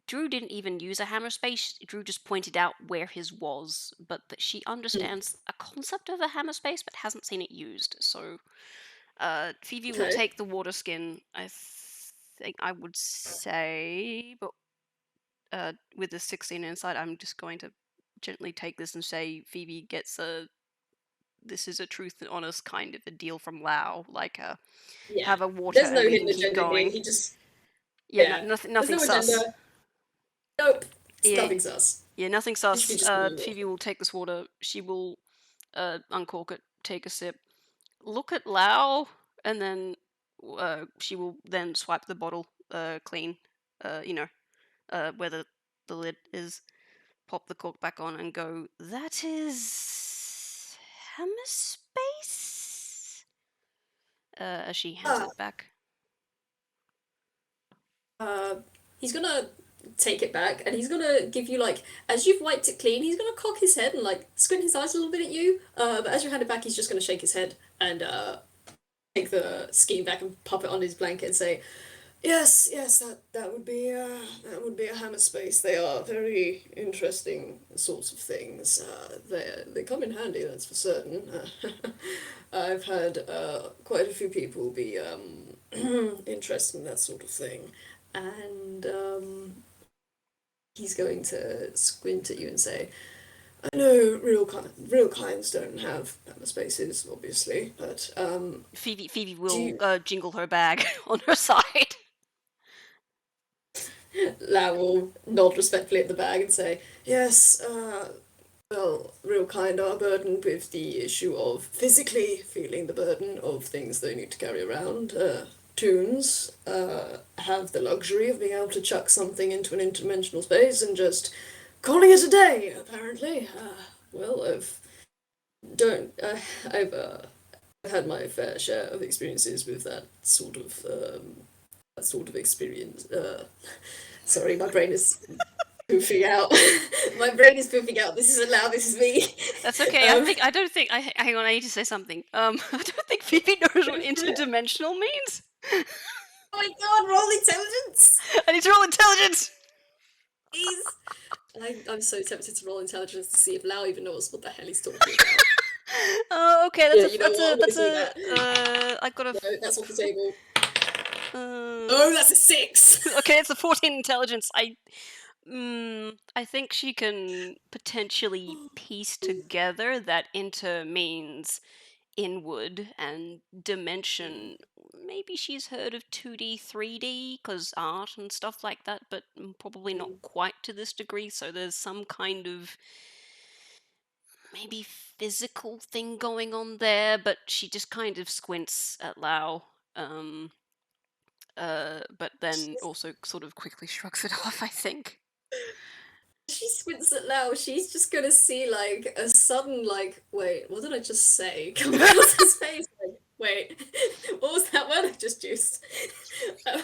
Drew didn't even use a hammer space. Drew just pointed out where his was, but that she mm, understands a concept of a hammer space, but hasn't seen it used. So, Phoebe will okay. take the water skin. Think I would say, but with the 16 inside, I'm just going to gently take this and say Phoebe gets a this is a truth and honest kind of a deal from Lao, like Yeah. have a water There's no and we hidden can keep agenda here. going. He just, Yeah, yeah. nothing, There's nothing no sus. agenda. Nope. It's Yeah, nothing sus. yeah, nothing Literally sus. just giving you Phoebe water. will take this water. She will uncork it, take a sip, look at Lao, and then she will then swipe the bottle clean. You know, where the lid is. Pop the cork back on and go. That is hammer space. As she hands Ah, it back. uh, he's gonna take it back and he's gonna give you like, as you've wiped it clean, he's gonna cock his head and like squint his eyes a little bit at you. But as you hand it back, he's just gonna shake his head and take the skein back and pop it on his blanket and say, "Yes, yes, that would be a hammer space. They are very interesting sorts of things. They come in handy, that's for certain. I've had quite a few people be interested in that sort of thing, and he's going to squint at you and say." I know real kinds don't have hammer spaces, obviously, but Phoebe do will you, jingle her bag on her side. Lau will nod respectfully at the bag and say, "Yes, well, real kind are burdened with the issue of physically feeling the burden of things they need to carry around. Toons have the luxury of being able to chuck something into an interdimensional space and just calling it a day, apparently. Well, don't, I've had my fair share of experiences with that sort of experience. Sorry, my brain is poofing out. My brain is poofing out. This isn't loud. This is me. That's okay. Um, I don't think. Hang on. I need to say something. I don't think Phoebe knows what interdimensional means. oh my god! Roll intelligence, I need to roll intelligence. please. I'm so tempted to roll intelligence to see if Lau even knows what the hell he's talking about. Okay. Yeah, you know what? I'm gonna That's do a. that. I got a. No, that's off the table. Uh, Oh, that's a 6. okay, it's a 14 intelligence. I think she can potentially piece together that inter means inward and dimension. Maybe she's heard of 2D, 3D, because art and stuff like that, but probably not quite to this degree. So there's some kind of maybe physical thing going on there, but she just kind of squints at Lao. Um, but then also sort of quickly shrugs it off, I think. She squints at Lau, she's just gonna see like a sudden like, wait, what did I just say? Come across his face. Like, wait, what was that word I just used? Uh,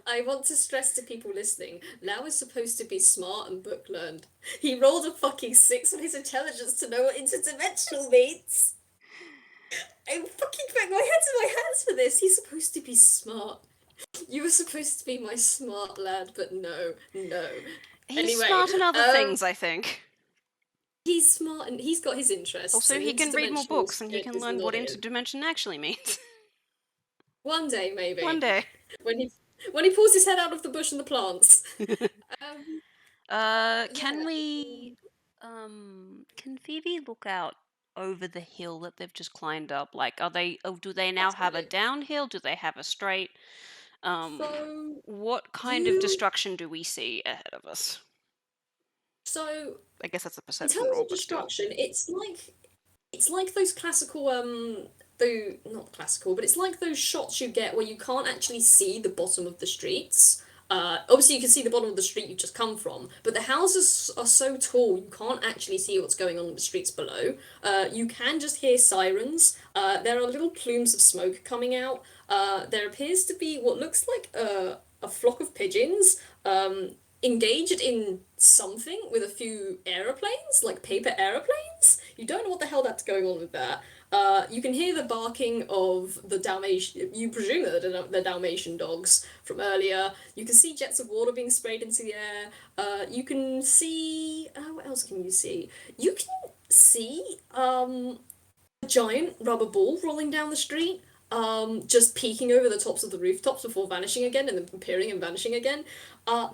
I want to stress to people listening, Lau is supposed to be smart and book learned. He rolled a fucking 6 on his intelligence to know what interdimensional means. I'm fucking putting my head in my hands for this. He's supposed to be smart. You were supposed to be my smart lad, but no, no. He's Anyway, smart in other things, I think. he's smart and he's got his interests, Also, and he can read more interdimensional books and he shit can is learn what not it. interdimension actually means. One day, One maybe, day. when he pulls his head out of the bush and the plants. Um, Can yeah. we, can Phoebe look out over the hill that they've just climbed up? Like, do they now have a Absolutely. downhill? Do they have a straight? So What kind of you, destruction do we see ahead of us? so I guess that's a in perception terms roll, of but still. destruction, it's like those classical though not classical, but it's like those shots you get where you can't actually see the bottom of the streets. Obviously, you can see the bottom of the street you've just come from, but the houses are so tall you can't actually see what's going on in the streets below. You can just hear sirens. There are little plumes of smoke coming out. There appears to be what looks like a flock of pigeons engaged in something with a few aeroplanes, like paper aeroplanes. You don't know what the hell that's going on with that. You can hear the barking of the Dalmatian. You presume that the Dalmatian dogs from earlier. You can see jets of water being sprayed into the air. You can see. What else can you see? You can see a giant rubber ball rolling down the street. Just peeking over the tops of the rooftops before vanishing again and then appearing and vanishing again.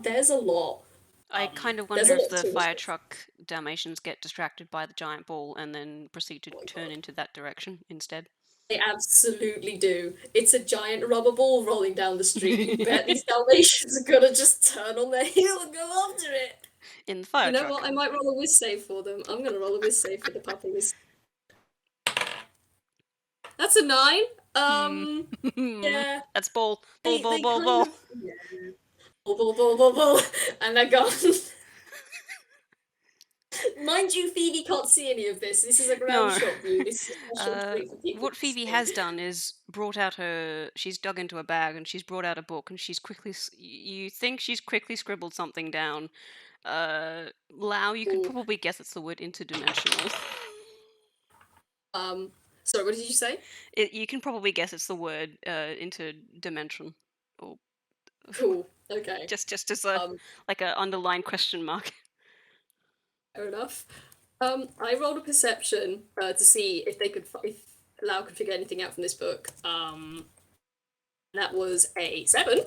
There's a lot. I kind of There's wonder a if lot the to fire it. truck Dalmatians get distracted by the giant ball and then proceed to Oh my turn god. into that direction instead. They absolutely do. It's a giant rubber ball rolling down the street. You bet these Dalmatians are gonna just turn on their heel and go after it. In the You fire know what? truck. I might roll a whiz save for them. I'm gonna roll a whiz save for the puppies. That's a 9. Hmm. Yeah. That's ball. Ball, They ball, they ball, kind ball. of yeah. Ball, ball, ball, ball, ball, and they're gone. Mind you, Phoebe can't see any of this. This is a ground No. shot view. This is a special treat for people What to Phoebe see. has done is brought out her. She's dug into a bag and she's brought out a book and she's quickly. You think she's quickly scribbled something down. Lao, you could Ooh. probably guess it's the word interdimensional. Um, sorry, what did you say? You can probably guess it's the word interdimension, or Cool. Okay. just as a Um, like a underlined question mark. Fair enough. I rolled a perception to see if if Lau could figure anything out from this book. That was a 7. Is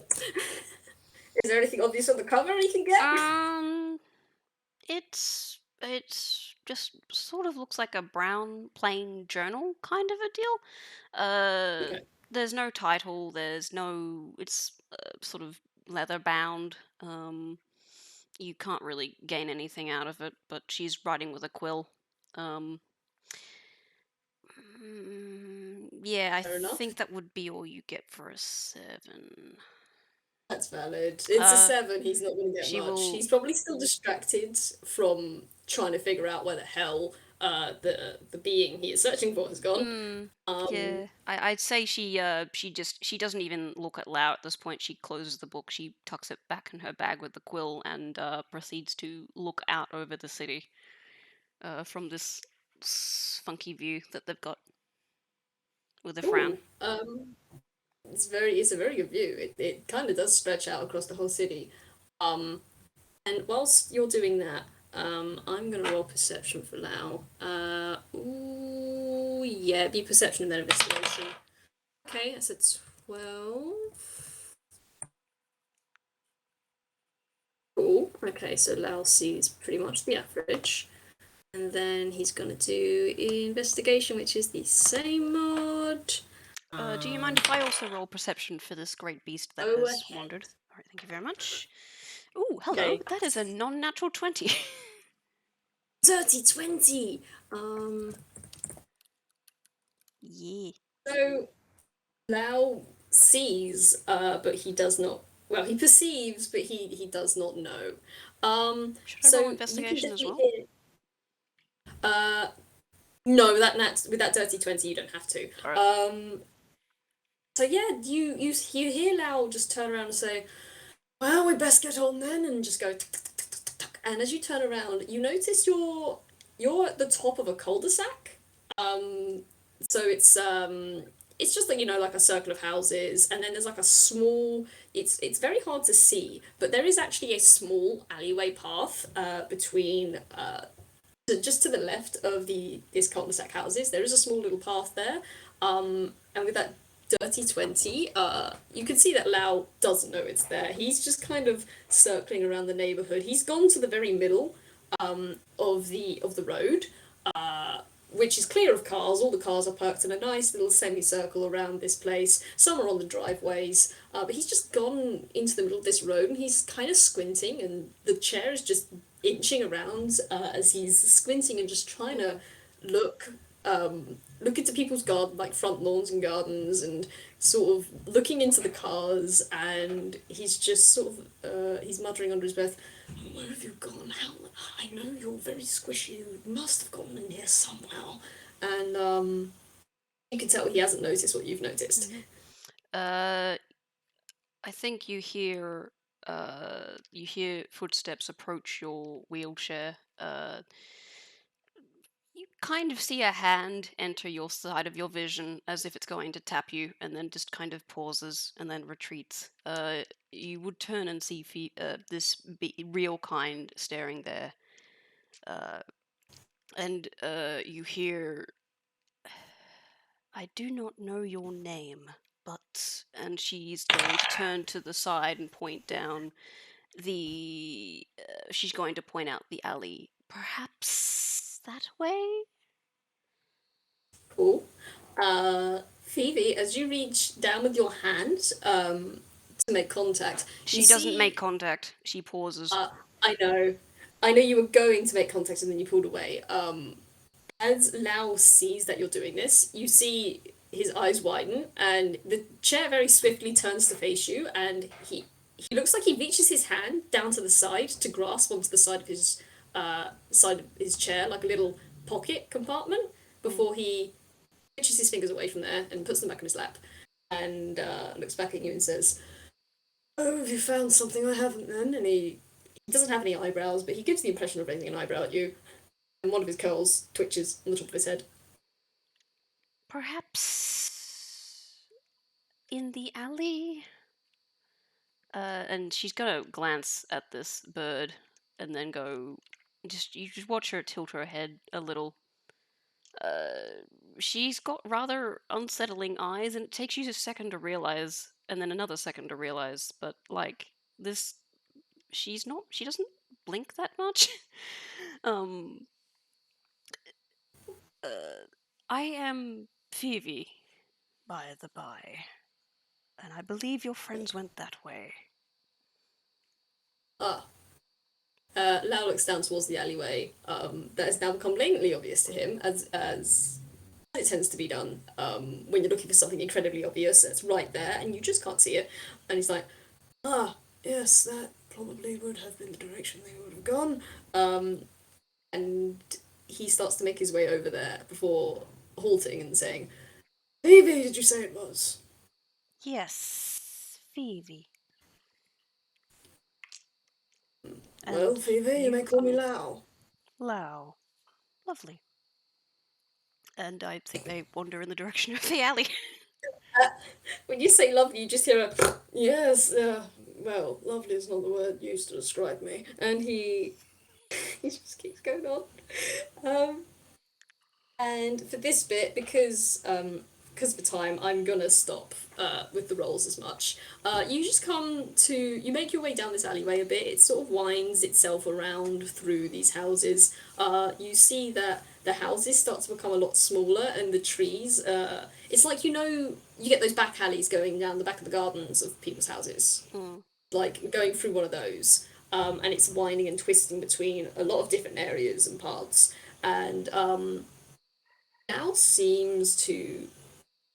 there anything obvious on the cover he can get? Um, it's just sort of looks like a brown plain journal kind of a deal. Okay. There's no title. There's no. It's sort of leather bound. You can't really gain anything out of it. But she's writing with a quill. Um, yeah, I Fair enough. think that would be all you get for a 7. That's valid. It's a Uh, 7. He's not going to get she much. will. He's probably still distracted from trying to figure out where the hell the being he is searching for has gone. Mm, Um, yeah, I'd say she doesn't even look at Lao at this point. She closes the book, she tucks it back in her bag with the quill, and proceeds to look out over the city from this funky view that they've got with a frown. ooh. It's a very good view. It kind of does stretch out across the whole city. Um, And whilst you're doing that, I'm gonna roll perception for Lau. Ooh, yeah, be perception and then investigation. Okay, that's a 12. Cool. Okay, so Lau sees pretty much the average. And then he's gonna do investigation, which is the same mod. Do you mind if I also roll perception for this great beast that Go has ahead. wandered? All right, thank you very much. Ooh, hello. Okay. That is a non-natural 20. Dirty 20. Yeah. So Lau sees, but he does not. Well, he perceives, but he does not know. Should I So roll you can investigation as definitely well? hear. Uh, no, with that dirty 20, you don't have to. All right. So yeah, you hear Lau just turn around and say, "Well, we best get on then," and just go. Tuck, tuck, tuck, tuck, tuck, tuck. And as you turn around, you notice you're at the top of a cul-de-sac. So it's just like like a circle of houses, and then there's like a small. It's very hard to see, but there is actually a small alleyway path between just to the left of this cul-de-sac houses. There is a small little path there, and with that dirty 20, you can see that Lau doesn't know it's there. He's just kind of circling around the neighborhood. He's gone to the very middle of the road, which is clear of cars. All the cars are parked in a nice little semicircle around this place. Some are on the driveways, but he's just gone into the middle of this road and he's kind of squinting, and the chair is just inching around as he's squinting and just trying to look look into people's garden, like front lawns and gardens, and sort of looking into the cars, and he's just sort of he's muttering under his breath, "Where have you gone? How? I know you're very squishy. You must have gotten in here somewhere." And you can tell he hasn't noticed what you've noticed. Uh, I think you hear footsteps approach your wheelchair. You kind of see a hand enter your side of your vision as if it's going to tap you, and then just kind of pauses and then retreats. You would turn and see this real kind staring there, uh, and you hear, "I do not know your name, but," and she's going to turn to the side and point down she's going to point out the alley. "Perhaps that way?" Cool. Phoebe, as you reach down with your hand to make contact, you She doesn't make see. contact. She pauses. I know. I know you were going to make contact and then you pulled away. As Lao sees that you're doing this, you see his eyes widen and the chair very swiftly turns to face you, and he looks like he reaches his hand down to the side to grasp onto the side of his chair, like a little pocket compartment, Mm. before he reaches his fingers away from there and puts them back in his lap, and looks back at you and says, "Oh, have you found something I haven't then?" And he doesn't have any eyebrows, but he gives the impression of raising an eyebrow at you, and one of his curls twitches on the top of his head. "Perhaps in the alley?" And she's gonna glance at this bird and then go. You just watch her tilt her head a little. She's got rather unsettling eyes, and it takes you a second to realize, and then another second to realize. But like this, she's not. She doesn't blink that much. um. I am Fivi, by the by, and I believe your friends went that way. Ah, Lau looks down towards the alleyway. That has now become blatantly obvious to him, as it tends to be done when you're looking for something incredibly obvious. It's right there, and you just can't see it. And he's like, "Ah, yes, that probably would have been the direction they would have gone." And he starts to make his way over there before halting and saying, "Phoebe, did you say it was?" Yes, Fivi. "Well, And Phoebe, you may you call me are Lau." Lao. Lovely. And I think they wander in the direction of the alley. When you say lovely, you just hear a yes. Well, lovely is not the word used to describe me, and he just keeps going on. Um, and for this bit, because of the time, I'm gonna stop with the rolls as much. You just you make your way down this alleyway a bit. It sort of winds itself around through these houses. You see that the houses start to become a lot smaller, and the trees. It's like you get those back alleys going down the back of the gardens of people's houses, Mm. like going through one of those. And it's winding and twisting between a lot of different areas and paths. And now seems to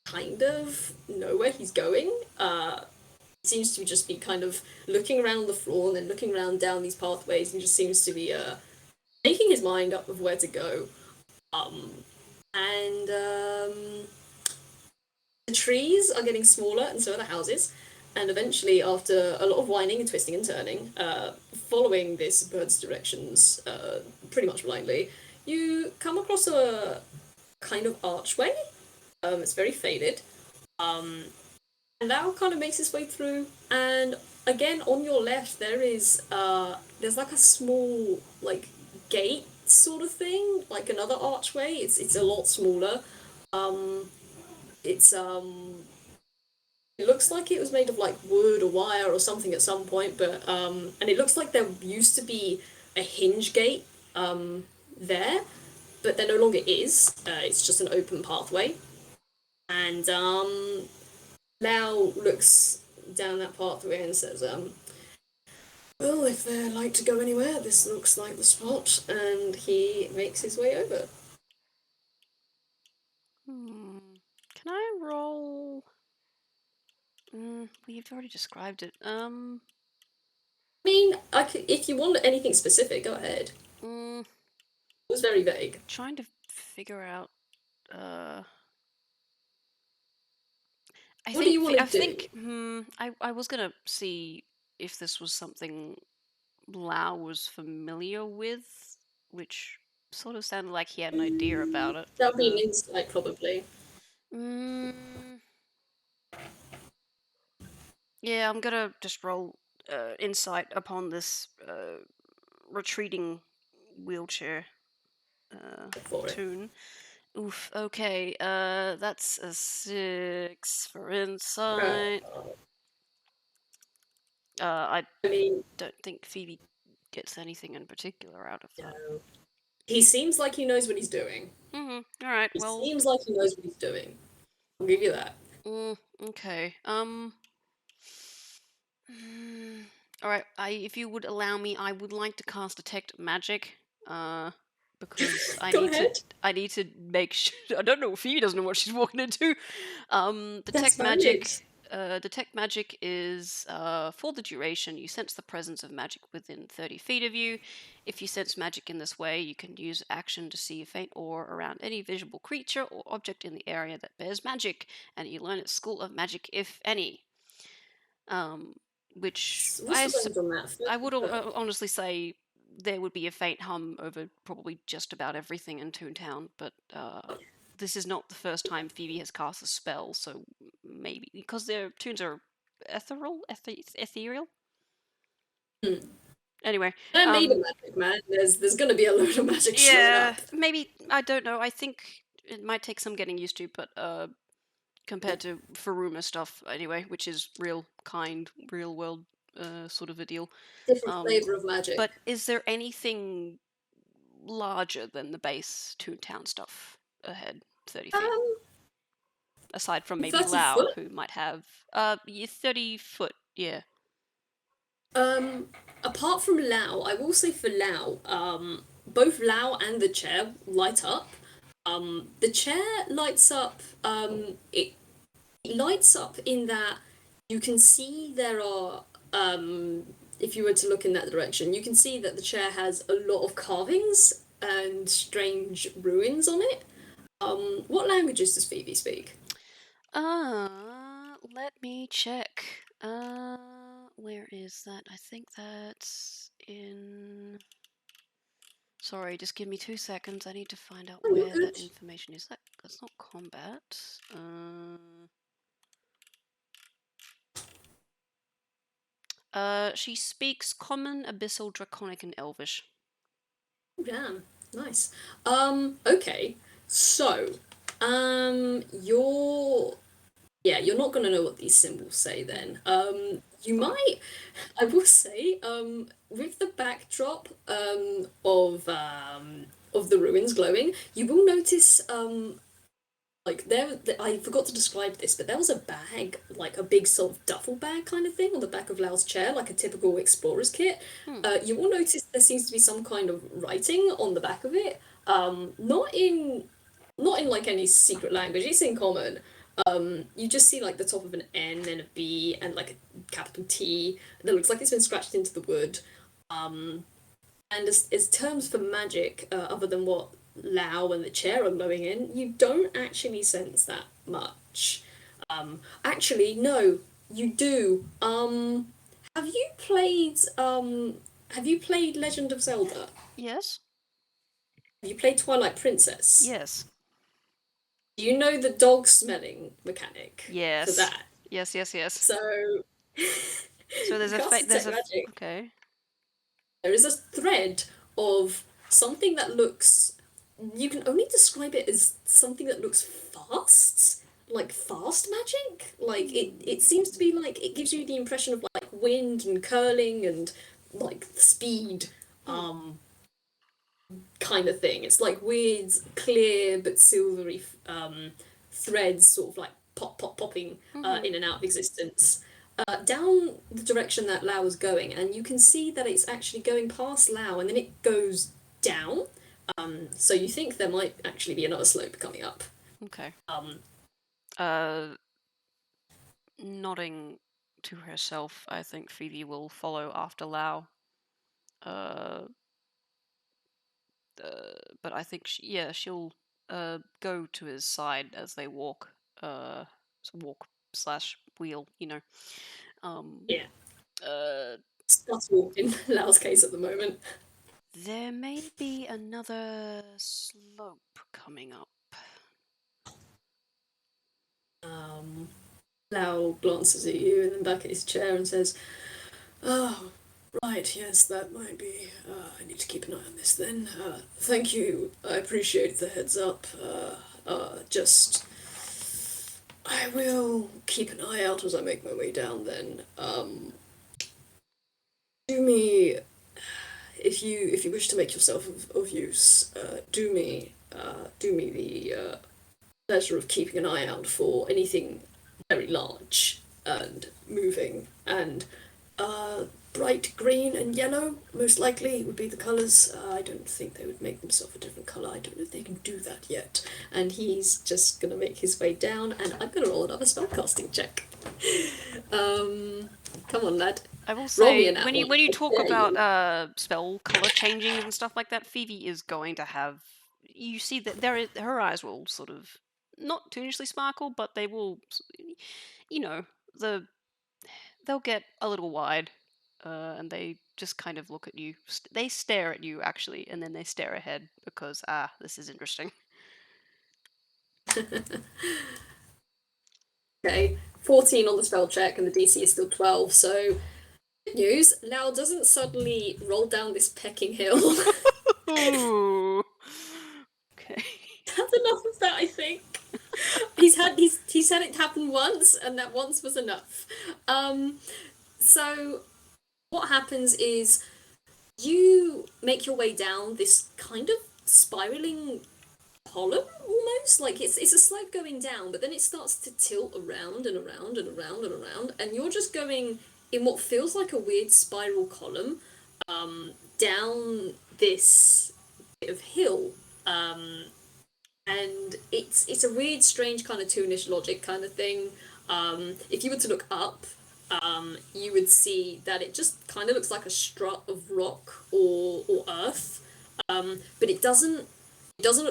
kind of know where he's going. Seems to just be kind of looking around the floor and then looking around down these pathways, and just seems to be making his mind up of where to go. Um, and The trees are getting smaller, and so are the houses. And eventually, after a lot of whining and twisting and turning, following this bird's directions pretty much blindly, you come across a kind of archway. It's very faded. And Lau kind of makes his way through. And again, on your left, there's like a small like gate sort of thing, like another archway. It's a lot smaller. It's It looks like it was made of like wood or wire or something at some point, but and it looks like there used to be a hinge gate there, but there no longer is. It's just an open pathway, and Lau looks down that pathway and says, "Well, if they're like to go anywhere, this looks like the spot." And he makes his way over. roll. We've already described it. I mean, if you want anything specific, go ahead. It was very vague. Trying to figure out. What do you want to I do? think. I was gonna see if this was something Lau was familiar with, which sort of sounded like he had an idea about it. That would be an insight, probably. Yeah, I'm gonna just roll insight upon this retreating wheelchair For it. toon. Oof. Okay. That's a 6 for insight. I mean, don't think Phoebe gets anything in particular out of that. no. He seems like he knows what he's doing. All right. He Well. seems like he knows what he's doing. I'll give you that. Okay. All right. If you would allow me, I would like to cast detect magic. Because I Go need ahead. to make sure. I don't know if Phoebe doesn't know what she's walking into. That's Detect valid. magic. Detect magic is for the duration. You sense the presence of magic within 30 feet of you. If you sense magic in this way, you can use action to see a faint aura around any visible creature or object in the area that bears magic, and you learn its school of magic, if any. Which What's the range on that? I would honestly say there would be a faint hum over probably just about everything in Toontown, but this is not the first time Phoebe has cast a spell, so maybe because their tunes are ethereal. Anyway, They're made of magic, man. There's gonna be a load of magic showing up. maybe I don't know. I think it might take some getting used to, but compared to Faruma stuff anyway, which is real kind, real world sort of a deal. Different flavor of magic. But is there anything larger than the base Toontown stuff ahead 30 feet? Aside from maybe 30 Lau, foot? who might have 30 foot, yeah. Apart from Lao, I will say for Lao, both Lao and the chair light up. The chair lights up. It lights up in that you can see there are. If you were to look in that direction, you can see that the chair has a lot of carvings and strange ruins on it. What languages does Phoebe speak? Let me check. Where is that? I think that's in. Sorry, just give me 2 seconds. I need to find out you're where good. that information is. That's not combat. She speaks Common, Abyssal, Draconic, and Elvish. Damn, nice. Okay. So, you're not gonna know what these symbols say then. You might, I will say, with the backdrop, of the ruins glowing, you will notice, like I forgot to describe this, but there was a bag, like a big sort of duffel bag kind of thing on the back of Lau's chair, like a typical explorer's kit. You will notice there seems to be some kind of writing on the back of it. Not in like any secret language. It's in common. You just see like the top of an N and a B and like a capital T that looks like it's been scratched into the wood. And as terms for magic, other than what Lao and the chair are glowing in, you don't actually sense that much. Actually, no, you do. Have you played Legend of Zelda? Yes. Have you played Twilight Princess? Yes. Do you know the dog smelling mechanic? Yes. For that. Yes. So. So there's magic. Okay. There is a thread of something that looks. You can only describe it as something that looks fast, like fast magic. Like it seems to be like it gives you the impression of like wind and curling and like speed, kind of thing. It's like weird, clear but silvery threads, sort of like popping in and out of existence. Down the direction that Lao was going, and you can see that it's actually going past Lao, and then it goes down. So you think there might actually be another slope coming up. Okay. Nodding to herself, I think Phoebe will follow after Lau. Uh, but I think she'll go to his side as they walk. Walk slash wheel, you know. Yeah. Uh, Scuttle in Lau's case at the moment. there may be another slope coming up. Lau glances at you and then back at his chair and says, "Oh, right, yes, that might be. I need to keep an eye on this then. Thank you. I appreciate the heads up. Just. I will keep an eye out as I make my way down then. Do me. If you wish to make yourself of use, do me the pleasure of keeping an eye out for anything very large and moving and bright green and yellow, most likely, would be the colours. I don't think they would make themselves a different colour. I don't know if they can do that yet. And he's just going to make his way down, and I'm going to roll another spellcasting check. Come on, lad. I will Roll me say, an when you one. talk There you about spell color changing and stuff like that, Phoebe is going to have. You see that her eyes will sort of not tunishly sparkle, but they will, you know, they'll get a little wide, and they just kind of look at you. They stare at you actually, and then they stare ahead because this is interesting. Okay, 14 on the spell check, and the DC is still 12. So, good news, Lau doesn't suddenly roll down this pecking hill. Ooh. Okay. That's enough of that, I think. He's had it happen once, and that once was enough. So what happens is you make your way down this kind of spiraling column almost, like it's a slope going down, but then it starts to tilt around and around and around and around, and you're just going in what feels like a weird spiral column down this bit of hill. And it's a weird, strange kind of Toonish logic kind of thing. If you were to look up, you would see that it just kind of looks like a strut of rock or earth, but it doesn't. It doesn't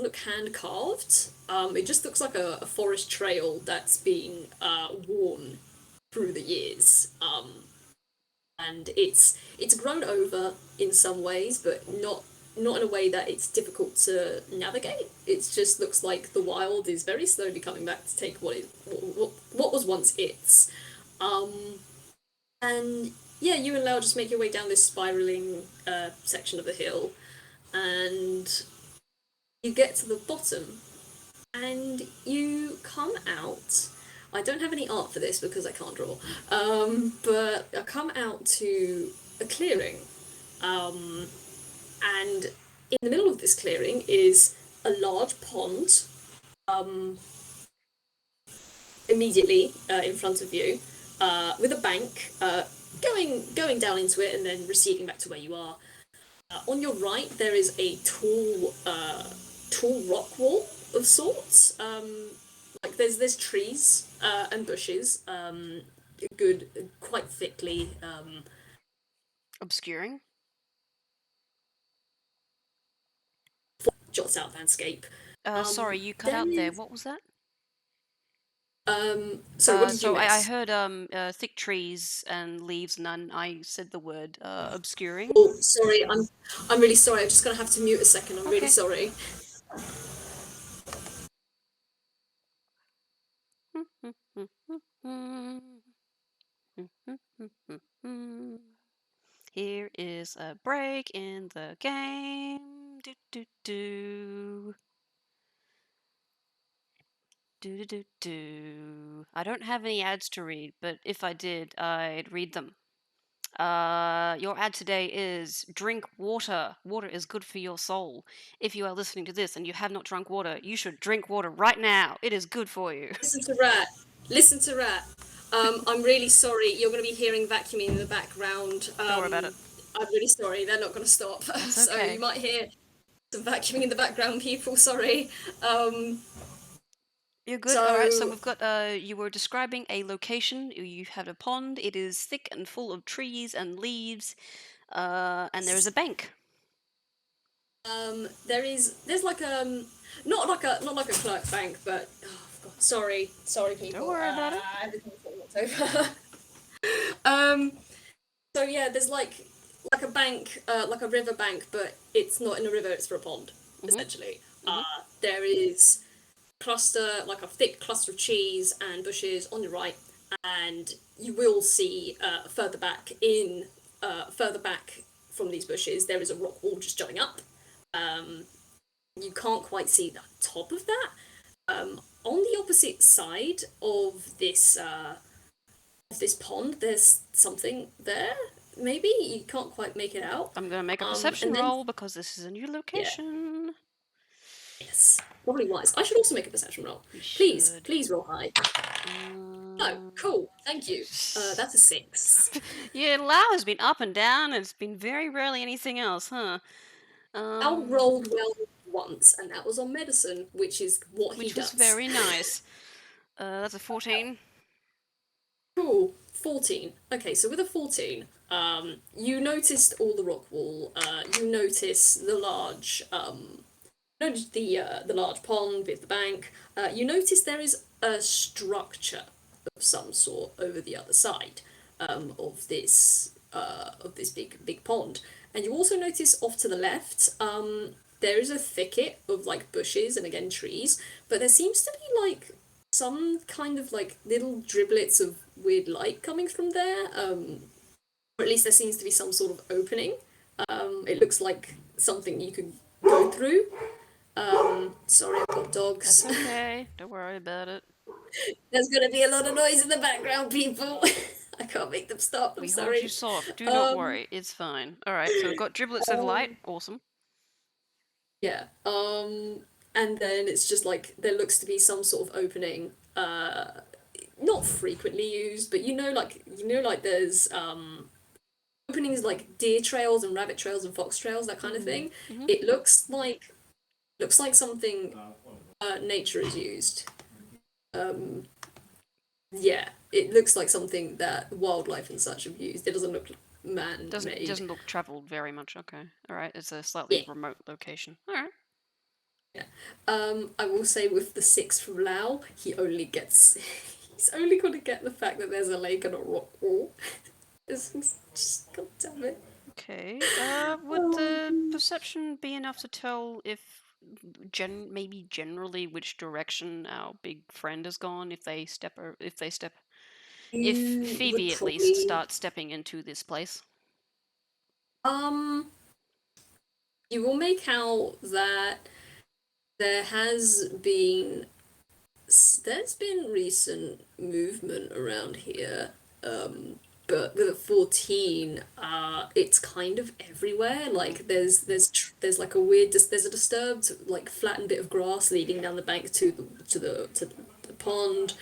look hand carved. It just looks like a forest trail that's being worn through the years. And it's grown over in some ways, but not in a way that it's difficult to navigate. It just looks like the wild is very slowly coming back to take what was once its. And yeah, you and Lau just make your way down this spiraling section of the hill, and you get to the bottom, and you come out. I don't have any art for this because I can't draw, but I come out to a clearing. And in the middle of this clearing is a large pond, immediately in front of you, with a bank going down into it and then receding back to where you are. On your right, there is a tall rock wall of sorts. Like there's trees and bushes, good, quite thickly. Obscuring. Jots out landscape. Sorry, you cut out there. What was that? So what did you So I miss? heard thick trees and leaves, and then I said the word obscuring. Oh, sorry, I'm really sorry. I'm just gonna have to mute a second. I'm really Okay. sorry. Here is a break in the game. Do do do. Do do do do. I don't have any ads to read, but if I did, I'd read them. Your ad today is drink water. Water is good for your soul. If you are listening to this and you have not drunk water, you should drink water right now. It is good for you. Listen to Rat. Listen to Rat. I'm really sorry. You're going to be hearing vacuuming in the background. Don't worry about it. I'm really sorry. They're not going to stop. So okay. you might hear some vacuuming in the background, people. Sorry. You're good. All right. So So we've got. You were describing a location. You have a pond. It is thick and full of trees and leaves. And there is a bank. there's like not like a clerk bank, but oh God, sorry Don't people. worry about it. Everything's falling over. um, so yeah, there's like a bank, like a river bank, but it's not in a river; it's for a pond, Mhm. essentially. Mhm. There is like a thick cluster of trees and bushes on your right, and you will see further back from these bushes, there is a rock wall just jutting up. Um, you can't quite see the top of that. On the opposite side of this pond, there's something there. Maybe you can't quite make it out. I'm gonna make a perception And then roll because this is a new yeah, location. yes, probably wise. I should also make a perception roll. You Please, should. please roll high. No, cool. Thank you. That's a 6. Yeah, Lao has been up and down. It's been very rarely anything else, huh? Al Um, rolled well once, and that was on medicine, which is what he which was does. very nice. That's a 14. Cool. 14. Okay, so with a 14, you noticed all the rock wall. You notice the large, the large pond with the bank. You notice there is a structure of some sort over the other side of this big pond. And you also notice off to the left, there is a thicket of like bushes and again trees, but there seems to be like some kind of like little driblets of weird light coming from there. Or at least there seems to be some sort of opening. It looks like something you could go through. Sorry, I've got That's dogs. okay. Don't worry about it. There's gonna be a lot of noise in the background, people. I can't make them stop. I'm We hold you sorry. soft. Do not Um, worry. It's fine. All right. So we've got driblets of light. um, Awesome. yeah. And then it's just like there looks to be some sort of opening. Not frequently used, but like there's openings like deer trails and rabbit trails and fox trails, that kind of Mm-hmm. thing. Mm-hmm. It looks like something nature has used. Um, yeah, it looks like something that wildlife and such have used. It doesn't look Doesn't man-made. doesn't look traveled very much. Okay. All right. It's a slightly Yeah, remote location. All right. yeah. I will say with the 6 from Lao, he's only going to get the fact that there's a lake and a rock wall. It's just, God damn it. Okay. Would Oh, the perception be enough to tell if maybe generally which direction our big friend has gone if you would Phoebe at least probably starts stepping into this place? um you will make out that there has been there's been recent movement around here, but with a 14, it's kind of everywhere. Like there's like there's a disturbed like flattened bit of grass leading down the bank to the pond.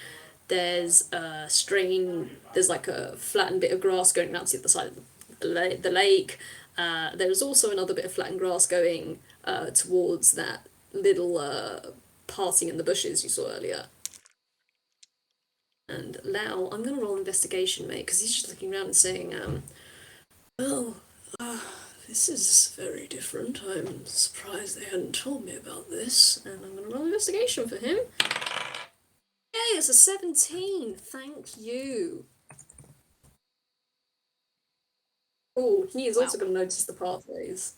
There's like a flattened bit of grass going out to the other side of the lake. There's also another bit of flattened grass going towards that little parting in the bushes you saw earlier. And Lau, I'm going to roll investigation, mate, because he's just looking around and saying, well, this is very different. I'm surprised they hadn't told me about this. And I'm going to roll investigation for him. Yay, it's a 17. Thank you. Oh, he is Wow. also going to notice the pathways.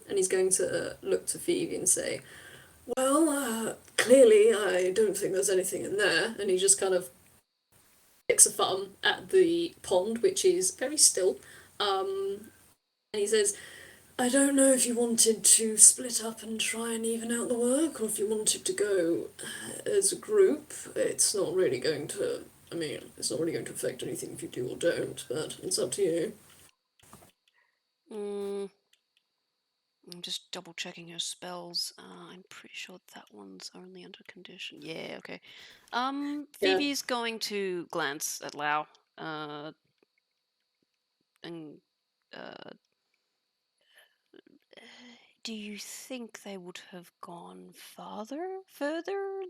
And he's going to look to Phoebe and say, well, clearly I don't think there's anything in there. And he just kind of sticks a thumb at the pond, which is very still. And he says, I don't know if you wanted to split up and try and even out the work, or if you wanted to go as a group. It's not really going to affect anything if you do or don't, but it's up to you. Mm, I'm just double checking her spells. I'm pretty sure that one's only under condition. Yeah, okay. Yeah. Phoebe's going to glance at Lau, and uh, Do you think they would have gone further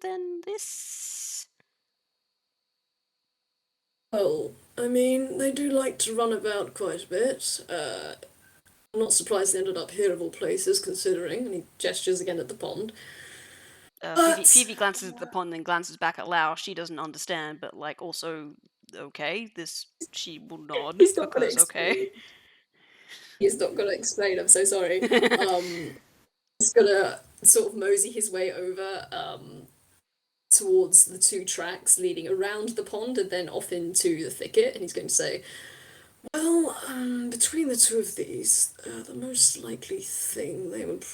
than this? Well, I mean, they do like to run about quite a bit. I'm not surprised they ended up here of all places, considering. And he gestures again at the pond. Phoebe, But Phoebe glances at the pond and glances back at Lao. She doesn't understand, but like also okay. This she will nod he's not going to because okay. explain. He's not going to explain. I'm so sorry. He's gonna sort of mosey his way over towards the two tracks leading around the pond and then off into the thicket, and he's going to say, well, between the two of these, the most likely thing they would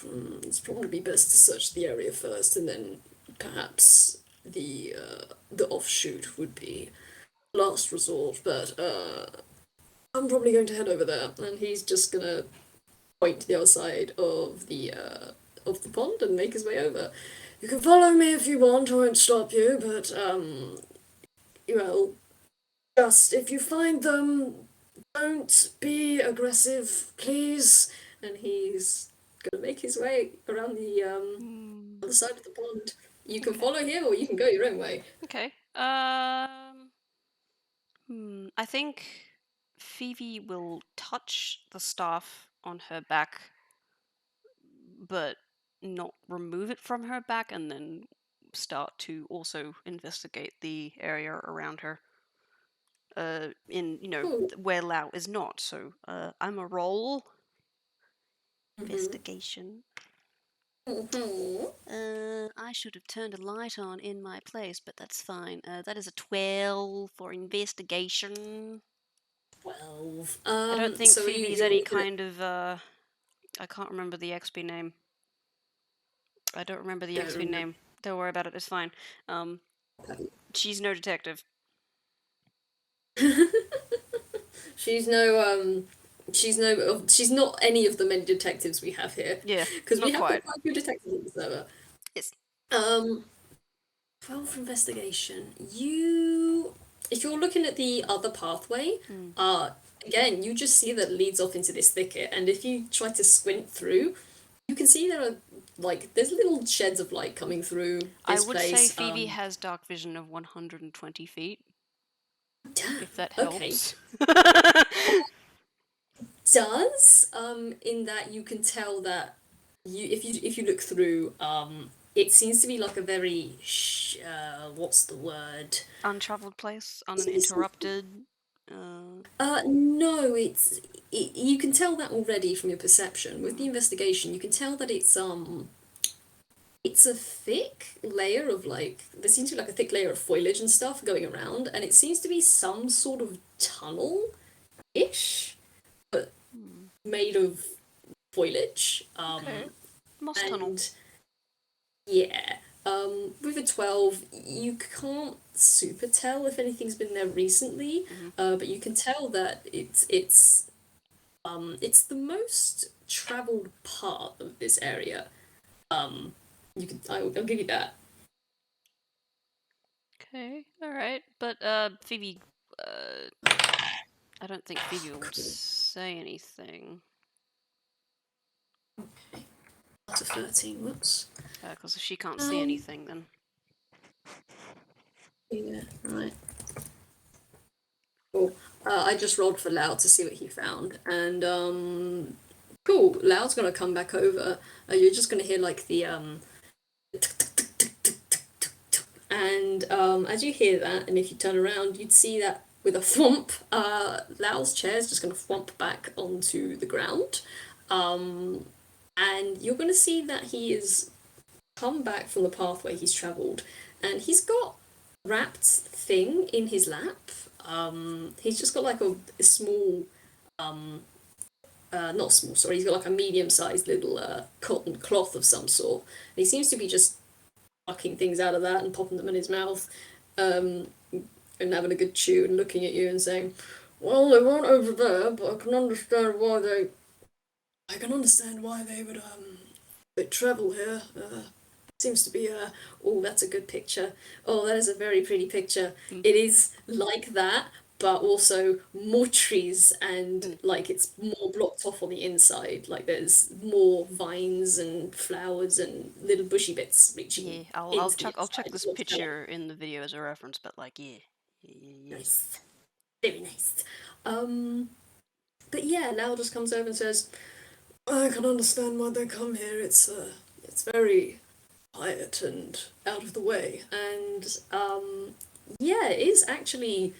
it's probably be best to search the area first, and then perhaps the offshoot would be last resort. But I'm probably going to head over there, and he's just gonna point to the other side of the pond and make his way over. You can follow me if you want. I won't stop you, but well, just if you find them, don't be aggressive, please. And he's gonna make his way around the other side of the pond. You can Okay. follow him, or you can go your own way. Okay. I think Phoebe will touch the staff on her back, but not remove it from her back, and then start to also investigate the area around her. In Cool. where Lao is not. So I'm a roll Mhm. investigation. Mhm. I should have turned a light on in my place, but that's fine. That is a 12 for investigation. 12. I don't think So Phoebe's you're any looking at kind of I can't remember the XP name. I don't remember the don't XP remember. name. Don't worry about it. It's fine. She's no detective. She's no she's not any of the many detectives we have here, Yeah, because we not have got quite. quite a few detectives on the server. It's 12 for investigation. You, if you're looking at the other pathway, again, you just see that it leads off into this thicket, and if you try to squint through, you can see there are like there's little sheds of light coming through I this would say place. Phoebe has dark vision of 120 feet, Damn. if that Okay. helps. Does in that you can tell that if you look through it seems to be like a very what's the word? Untraveled place, It's uninterrupted. no, you can tell that already from your perception. With the Hmm. investigation, you can tell that it's a thick layer of like there seems to be like a thick layer of foliage and stuff going around, and it seems to be some sort of tunnel ish, but made of foliage. Okay. Moss tunnel. And yeah, with a 12, you can't super tell if anything's been there recently, but you can tell that it's the most traveled part of this area. I'll give you that. Okay, alright. But, Phoebe, I don't think Phoebe will Cool. say anything. That's a 13. Whoops. Because if she can't see Um, anything, then. yeah, right. Cool. I just rolled for Lau to see what he found, and cool. Lau's gonna come back over. You're just gonna hear like the and as you hear that, and if you turn around, you'd see that with a thwomp, Lau's chair is just gonna thwomp back onto the ground, and you're gonna see that he is come back from the pathway he's travelled, and he's got a wrapped thing in his lap. He's just got like a small, not small, sorry, he's got like a medium-sized little cotton cloth of some sort. And he seems to be just plucking things out of that and popping them in his mouth, and having a good chew and looking at you and saying, "Well, they weren't over there, but I can understand why they. I can understand why they would they travel here. Seems to be oh, that's a good picture. Oh, that is a very pretty picture. Hmm. It is like that, but also more trees and Mm-hmm. like it's more blocked off on the inside. Like there's more vines and flowers and little bushy bits reaching Yeah, I'll into the chuck I'll chuck inside. this It looks kind of picture in the video as a reference, but like yeah. nice, very nice. Um, but yeah, Lau just comes over and says, "I can understand why they come here. It's very quiet and out of the way, and yeah, it is actually."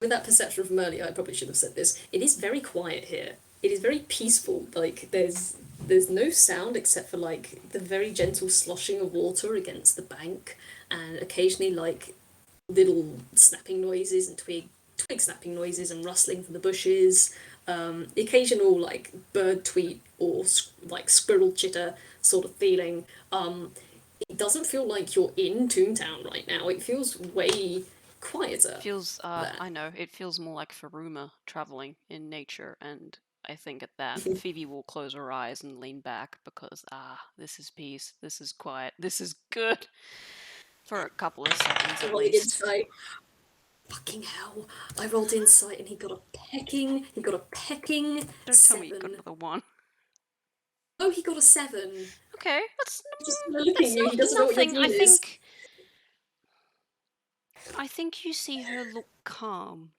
With that perception from earlier, I probably should have said this. It is very quiet here. It is very peaceful. Like there's no sound except for like the very gentle sloshing of water against the bank, and occasionally like little snapping noises and twig snapping noises and rustling from the bushes. The occasional like bird tweet or like squirrel chitter sort of feeling. It doesn't feel like you're in Toontown right now. It feels way quieter Feels there. I know, it feels more like Faruma traveling in nature, and I think at that Phoebe will close her eyes and lean back because this is peace, this is quiet, this is good for a couple of seconds at Rolling least. insight. Fucking hell. I rolled insight and he got a pecking Don't tell me you got seven. another one. Oh, he got a seven. Okay, Just looking at that's you, he doesn't not know what your nothing. deal is. I think you see her look calm.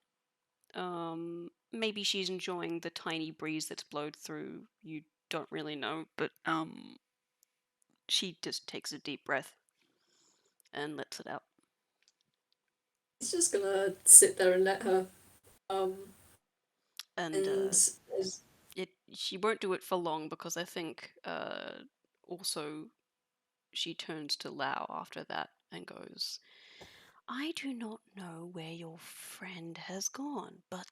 Maybe she's enjoying the tiny breeze that's blowed through. You don't really know, but she just takes a deep breath and lets it out. He's just gonna sit there and let her. Um, And and she won't do it for long because I think also she turns to Lao after that and goes, "I do not know where your friend has gone, but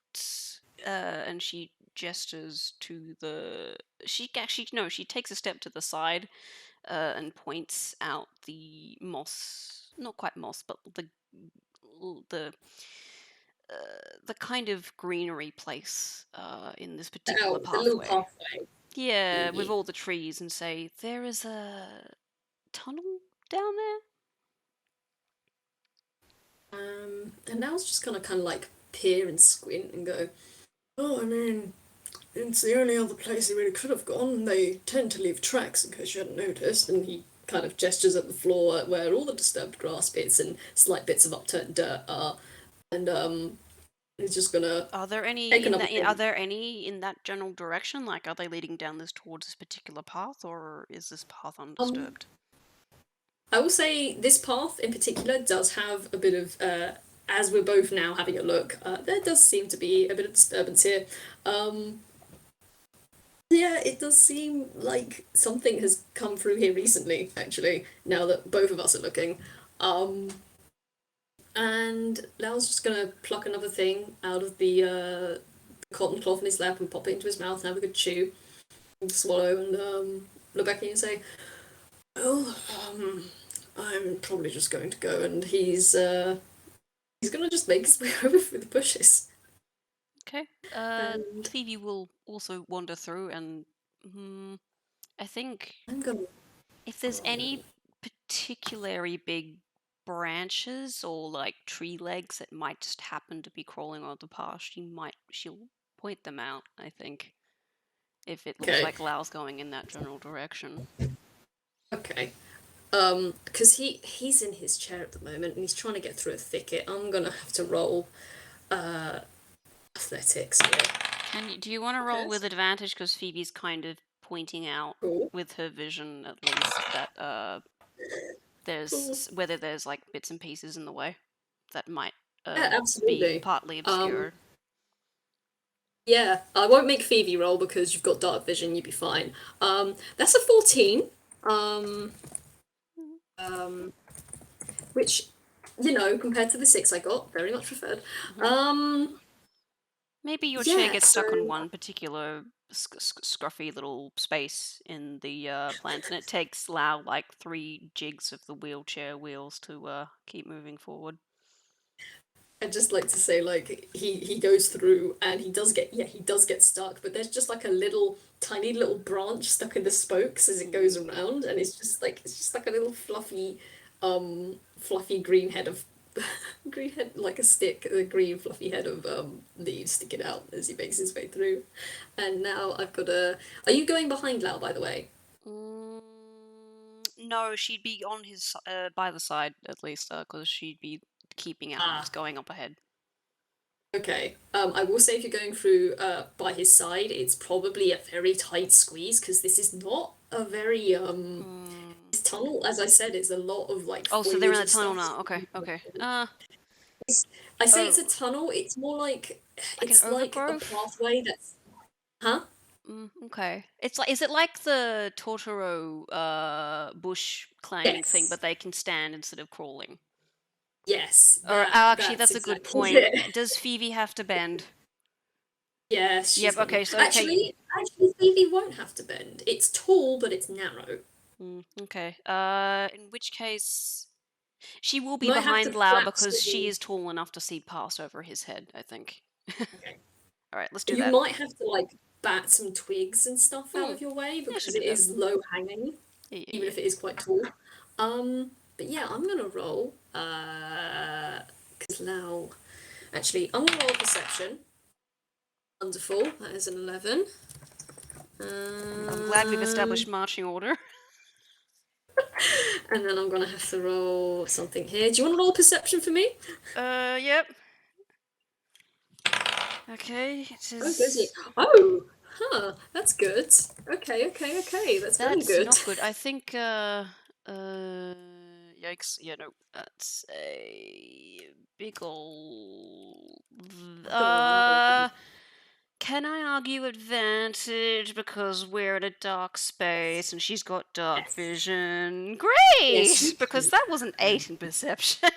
and she gestures to the she actually no she takes a step to the side and points out the moss, not quite moss, but the the kind of greenery place in this particular out the little pathway. pathway. Yeah, with Yeah. all the trees, and say there is a tunnel down there. And now it's just gonna kind of like peer and squint and go. Oh, I mean, it's the only other place he really could have gone. They tend to leave tracks in case you hadn't noticed. And he kind of gestures at the floor where all the disturbed grass bits and slight bits of upturned dirt are. And he's just gonna Are there any take in another that? Are thing. there any in that general direction? Like, are they leading down this towards this particular path, or is this path Um, undisturbed? I will say this path in particular does have a bit of. As we're both now having a look, there does seem to be a bit of disturbance here. Um, yeah, it does seem like something has come through here recently, actually, now that both of us are looking. Um, and Lau's just gonna pluck another thing out of the cotton cloth in his lap and pop it into his mouth and have a good chew and swallow and look back at you and say, "Well, I'm probably just going to go." And he's gonna just make his way over through the bushes. Okay. And Clevie will also wander through, and I think I'm gonna if there's follow. any particularly big branches or like tree legs that might just happen to be crawling on the path, she'll point them out, I think, if it looks Okay, like Lau's going in that general direction. okay. Because he's in his chair at the moment and he's trying to get through a thicket. I'm gonna have to roll uh athletics here. Do you want to roll with First. advantage because Phoebe's kind of pointing out Cool. with her vision at least that Cool. whether there's like bits and pieces in the way that might Yeah, be absolutely. partly Um, obscured. yeah, I won't make Phoebe roll because you've got dark vision. You'd be fine. That's a 14. Um, um, which, compared to the six I got, very much preferred. Mm-hmm. Um, Maybe your chair yeah. gets So stuck on one particular scruffy little space in the plant, and it takes Lau like 3 jigs of the wheelchair wheels to keep moving forward. I'd just like to say, like, he goes through and he does get stuck, but there's just like a little tiny little branch stuck in the spokes as it goes Mm. around, and it's just like a little fluffy green head of green head, like a stick, a green fluffy head of leaves sticking out as he makes his way through. And now I've got a. Are you going behind Lau, by the way? Mm, no, she'd be on his by the side at least, because she'd be keeping out what's going up ahead. Okay. I will say if you're going through by his side, it's probably a very tight squeeze because this is not a very this tunnel, as I said, is a lot of like Oh, so they're in foliage the and tunnel stuff. now. Okay, okay. I say it's a Oh, tunnel, it's more like like an it's like a overgrowth? pathway that's huh? Okay. It's like, is it like the Totoro bush climbing thing, Yes. but they can stand instead of crawling? Yes, Or that actually, that's that's a good exactly point. it. Does Phoebe have to bend? Yes, she's Yep. got them. Okay. So okay. Actually, Phoebe won't have to bend. It's tall, but it's narrow. Okay. In which case, she will You be might have to behind Lau flap because she some. is tall enough to see past over his head, I think. Okay. All right, let's do You that. might have to like bat some twigs and stuff out Hmm. of your way Yeah, I should because do it that. is low hanging, Yeah, yeah, even yeah. if it is quite tall. But yeah, I'm gonna roll. Because now, actually, I'm gonna roll perception. Wonderful. That is an 11. I'm glad we've Um, established marching order. and then I'm gonna have to roll something here. Do you want to roll perception for me? Yep. Okay, it Oh, does he? is. Oh, huh. That's good. Okay. That's very That's good. not good. I think, yikes. Yeah, no, that's a big ol'. Uh, can I argue advantage because we're in a dark space and she's got dark Yes. vision? Yes, you Great! Because can. that was an 8 in perception.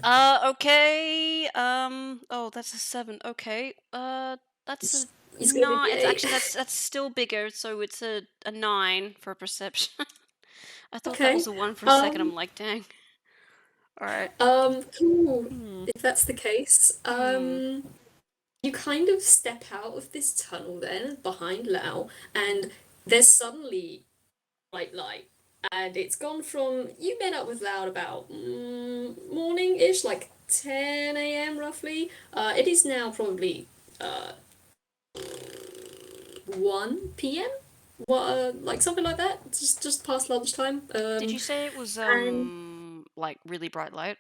Okay. Oh, that's a 7. Okay. That's a He's gonna be 9. It's eight. actually that's still bigger, so it's a 9 for perception. I thought that was Okay. a 1 for a second. I'm Um, like, dang. All right. cool. Hmm. If that's the case, Hmm. you kind of step out of this tunnel then behind Lao, and there's suddenly bright light. And it's gone from you met up with Lao about morning-ish, like 10 a.m. roughly. It is now probably uh 1 p.m. What like something like that, just past lunchtime. Did you say it was And like really bright light?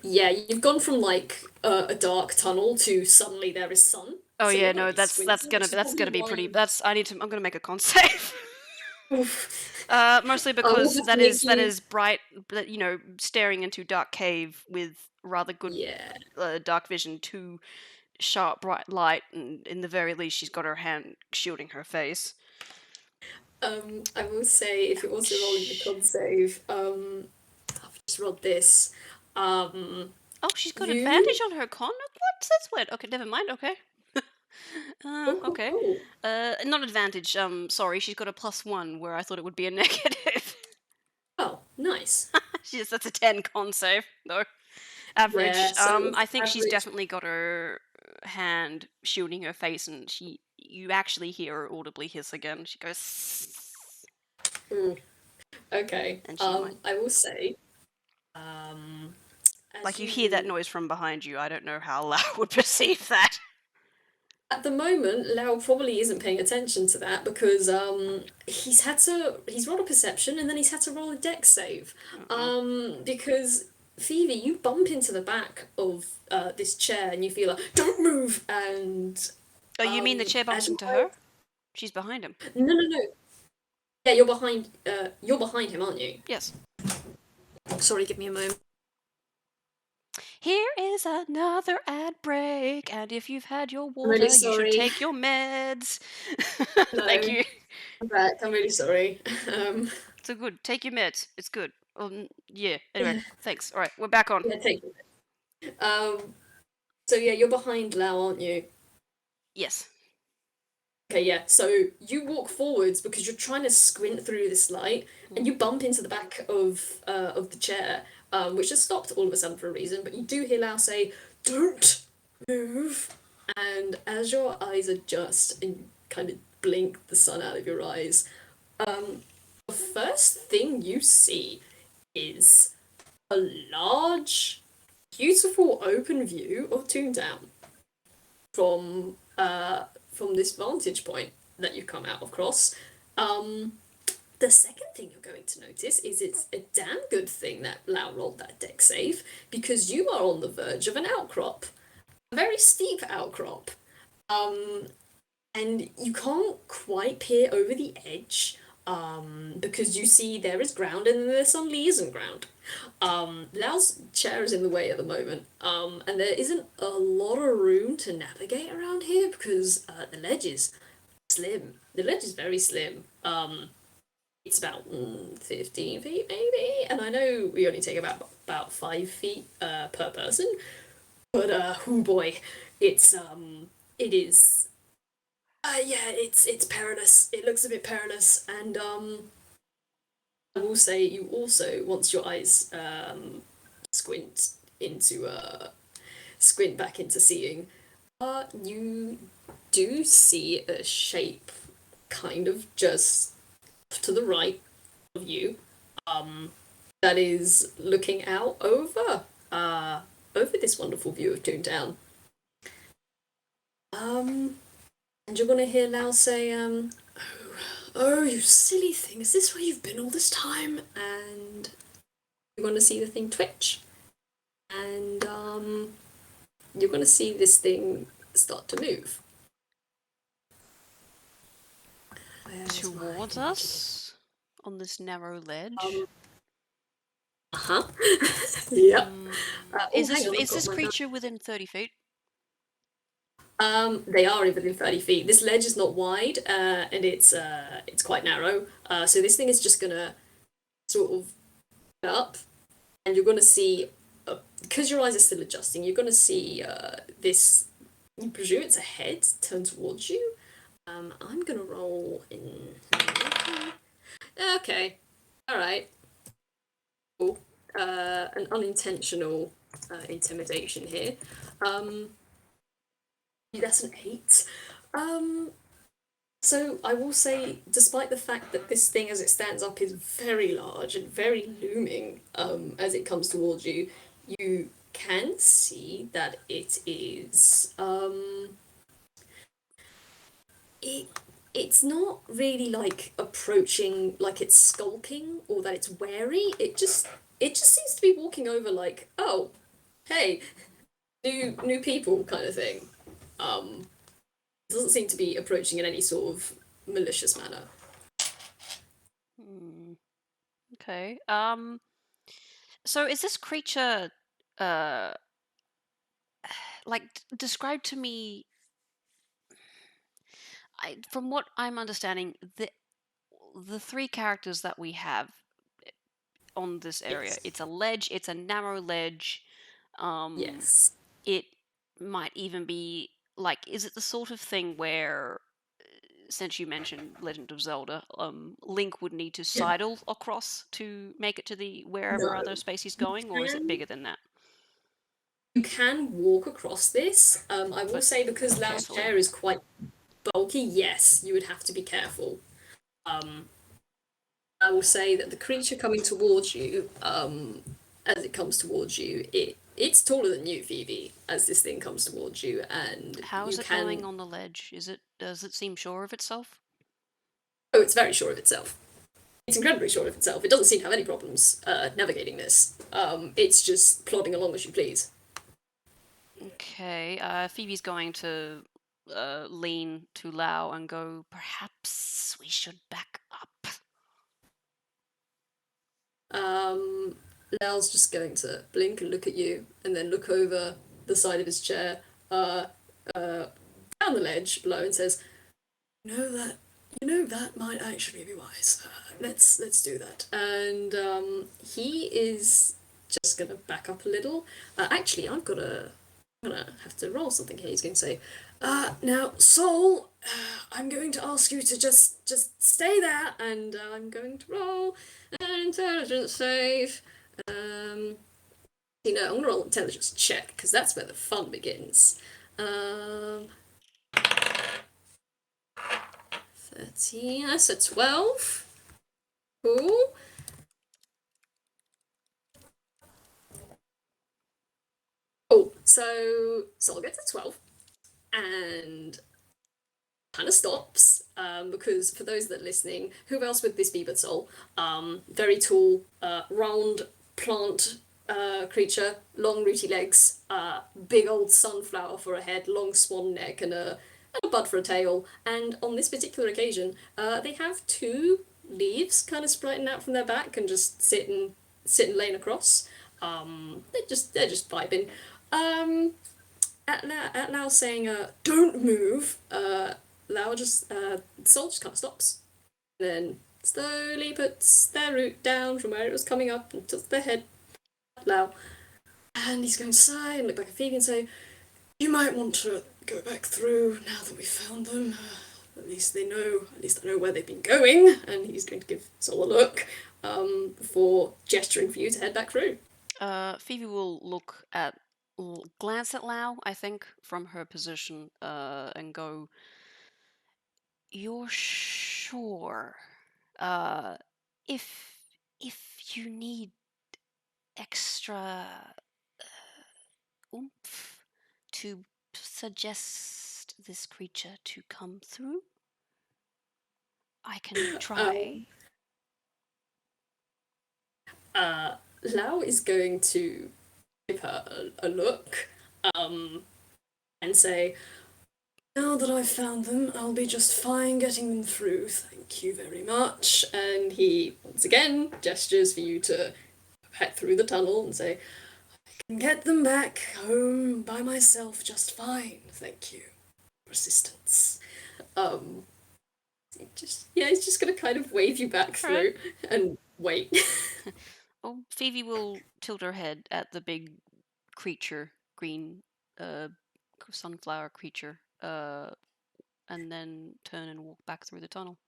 yeah, you've gone from like a dark tunnel to suddenly there is sun, Oh so yeah, you might no, be that's squinting, gonna which is that's probably gonna be pretty. why. That's I need to. I'm gonna make a con save. Oof. Mostly I will because have to make that you. is bright, staring into dark cave with rather good Yeah. dark vision to sharp bright light, and in the very least, she's got her hand shielding her face. I will say if you're also rolling the Ouch. con save, I've just rolled this. Oh, she's got advantage You. on her con. What? That's weird. Okay, never mind. Okay. Okay. Cool. Not advantage. Sorry, she's got a +1 where I thought it would be a negative. Oh, nice. That's a 10 con save though. Average. Yeah. So I think she's average. definitely got her hand shielding her face, and you actually hear her audibly hiss again. She goes, Mm, okay. and she might I will say, um, as like you hear that you noise from behind you. I don't know how loud would perceive that. at the moment, Lau probably isn't paying attention to that because he's rolled a perception and then he's had to roll a dex save. Uh-oh. Because Phoebe, you bump into the back of this chair and you feel like don't move and Oh, you mean the chair bumps as you into her? She's behind him. no. Yeah, you're behind him, aren't you? Yes. Sorry, give me a moment. Here is another ad break, and if you've had your I'm really water, you should sorry. take your meds. No, Thank you. I'm back. I'm really sorry. Um, So good. Take your meds. It's good. Yeah. Anyway, thanks. All right, we're back on. yeah, take it. So yeah, you're behind Lau, aren't you? Yes. Okay, yeah. So you walk forwards because you're trying to squint through this light, and you bump into the back of the chair, which has stopped all of a sudden for a reason. But you do hear Lau say, "Don't move." And as your eyes adjust and kind of blink the sun out of your eyes, the first thing you see is a large, beautiful open view of Toontown from this vantage point that you come out across. The second thing you're going to notice is it's a damn good thing that Lau rolled that deck save, because you are on the verge of an outcrop. A very steep outcrop. And you can't quite peer over the edge, because you see there is ground and there's some liaison ground. Lau's chair is in the way at the moment, and there isn't a lot of room to navigate around here because the ledge is slim. The ledge is very slim. It's about 15 feet maybe, and I know we only take about 5 feet per person, but oh boy, it's it is yeah, it's perilous. It looks a bit perilous, and I will say you also, once your eyes squint into squint back into seeing, you do see a shape kind of just to the right of you, that is looking out over this wonderful view of Toontown. And you're gonna hear Lau say, oh, you silly thing, is this where you've been all this time? And you're gonna see the thing twitch. And you're gonna see this thing start to move. Towards us? On this narrow ledge? Uh-huh. Yep. Is this creature within 30 feet? They are within 30 feet. This ledge is not wide, and it's quite narrow. So this thing is just gonna sort of up, and you're gonna see, because your eyes are still adjusting, you're gonna see this. You presume it's a head turn towards you. I'm gonna roll in. Okay, all right. Cool. An unintentional intimidation here. That's an 8. So I will say, despite the fact that this thing as it stands up is very large and very looming, as it comes towards you, you can see that it is it's not really like approaching, like it's skulking or that it's wary. It just seems to be walking over like, oh, hey, new people kind of thing. Doesn't seem to be approaching in any sort of malicious manner. Okay. So is this creature like describe to me, from what I'm understanding, the 3 characters that we have on this area, Yes. it's a ledge, it's a narrow ledge. Yes. It might even be like, is it the sort of thing where, since you mentioned Legend of Zelda, Link would need to sidle across to make it to the wherever No. other space he's going, or is it bigger than that? You can walk across this. I will But say, because Lau's carefully. chair is quite bulky, yes, you would have to be careful. I will say that the creature coming towards you, as it comes towards you, it's taller than you, Phoebe, as this thing comes towards you, and How is you it can. going on the ledge? Does it seem sure of itself? Oh, it's very sure of itself. It's incredibly sure of itself. It doesn't seem to have any problems navigating this. It's just plodding along as you please. Okay. Phoebe's going to lean to Lau and go, perhaps we should back up. Lau's just going to blink and look at you, and then look over the side of his chair, down the ledge below, and says, that might actually be wise. Let's do that." And he is just gonna back up a little. Actually, I'm gonna have to roll something here. He's going to say, "Now, Soul, I'm going to ask you to just stay there, and I'm going to roll an intelligence save." I'm gonna roll an intelligence check, because that's where the fun begins. 13, that's a 12. Cool. So Sol gets a 12 and kind of stops because for those that are listening, who else would this be but Sol? Very tall, round plant creature, long rooty legs, big old sunflower for a head, long swan neck, and a bud for a tail. And on this particular occasion, they have two leaves kind of sprouting out from their back and just sitting laying across. They're just vibing. At Lao saying, "Don't move," Lao just Sol just kind of stops, and then slowly puts their root down from where it was coming up and tilts their head at Lao, and he's going to sigh and look back at Phoebe and say, "You might want to go back through now that we've found them. At least they know. At least I know where they've been going." And he's going to give Sol a look before gesturing for you to head back through. Phoebe will glance at Lau, I think, from her position, and go, "You're sure? Uh, if you need extra oomph to suggest this creature to come through, I can try." Lao is going to give her a look and say, "Now that I've found them, I'll be just fine getting them through. Thank you very much." And he, once again, gestures for you to head through the tunnel and say, "I can get them back home by myself just fine. Thank you for assistance." Um, he's just gonna kind of wave you back through and wait. Phoebe will tilt her head at the big creature, green sunflower creature, and then turn and walk back through the tunnel.